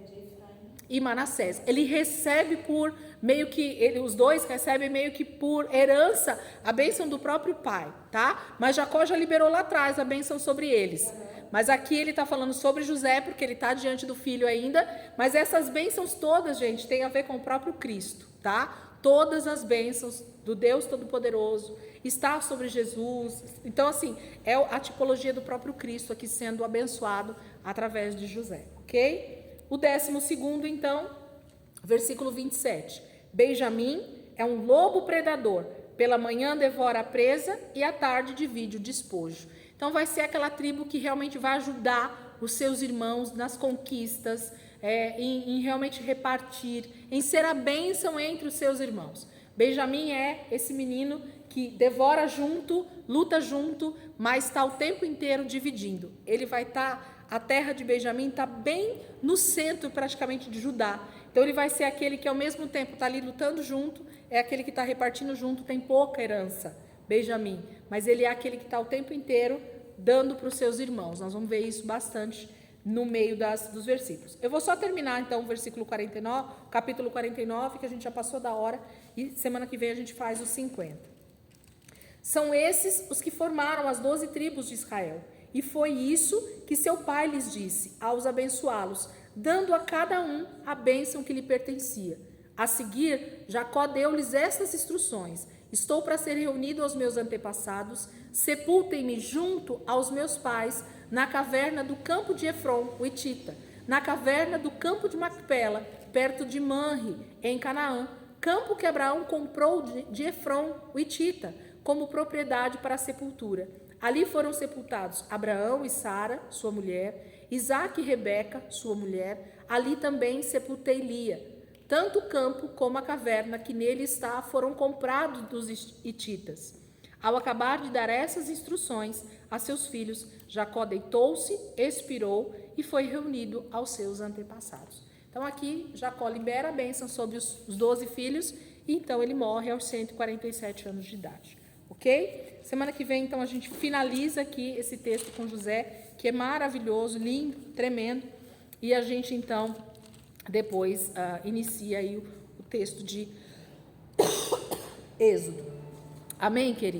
de Efraim e Manassés. Ele recebe por meio que, os dois recebem meio que por herança a bênção do próprio pai, tá? Mas Jacó já liberou lá atrás a bênção sobre eles. Mas aqui ele está falando sobre José, porque ele está diante do filho ainda. Mas essas bênçãos todas, gente, tem a ver com o próprio Cristo, tá? Todas as bênçãos do Deus Todo-Poderoso está sobre Jesus. Então, assim, é a tipologia do próprio Cristo aqui sendo abençoado através de José, ok? O 12º, então, versículo 27. Benjamim é um lobo predador. Pela manhã devora a presa e à tarde divide o despojo. Então, vai ser aquela tribo que realmente vai ajudar os seus irmãos nas conquistas, em realmente repartir, em ser a bênção entre os seus irmãos. Benjamim é esse menino que devora junto, luta junto, mas está o tempo inteiro dividindo. Ele vai estar, a terra de Benjamim está bem no centro praticamente de Judá. Então, ele vai ser aquele que ao mesmo tempo está ali lutando junto, é aquele que está repartindo junto, tem pouca herança. Benjamim, mas ele é aquele que está o tempo inteiro dando para os seus irmãos. Nós vamos ver isso bastante no meio dos versículos. Eu vou só terminar então o versículo 49, capítulo 49, que a gente já passou da hora, e semana que vem a gente faz os 50. São esses os que formaram as 12 tribos de Israel. E foi isso que seu pai lhes disse ao os abençoá-los, dando a cada um a bênção que lhe pertencia. A seguir, Jacó deu-lhes estas instruções: estou para ser reunido aos meus antepassados, sepultem-me junto aos meus pais na caverna do campo de Efron, o Hitita, na caverna do campo de Macpela, perto de Manre, em Canaã, campo que Abraão comprou de Efron, o Hitita, como propriedade para a sepultura. Ali foram sepultados Abraão e Sara, sua mulher, Isaque e Rebeca, sua mulher. Ali também sepultei Lia. Tanto o campo como a caverna que nele está foram comprados dos hititas. Ao acabar de dar essas instruções a seus filhos, Jacó deitou-se, expirou e foi reunido aos seus antepassados. Então aqui Jacó libera a bênção sobre os 12 filhos e então ele morre aos 147 anos de idade. Ok? Semana que vem, então, a gente finaliza aqui esse texto com José, que é maravilhoso, lindo, tremendo. E a gente, então, depois inicia aí o texto de Êxodo. Amém, querido?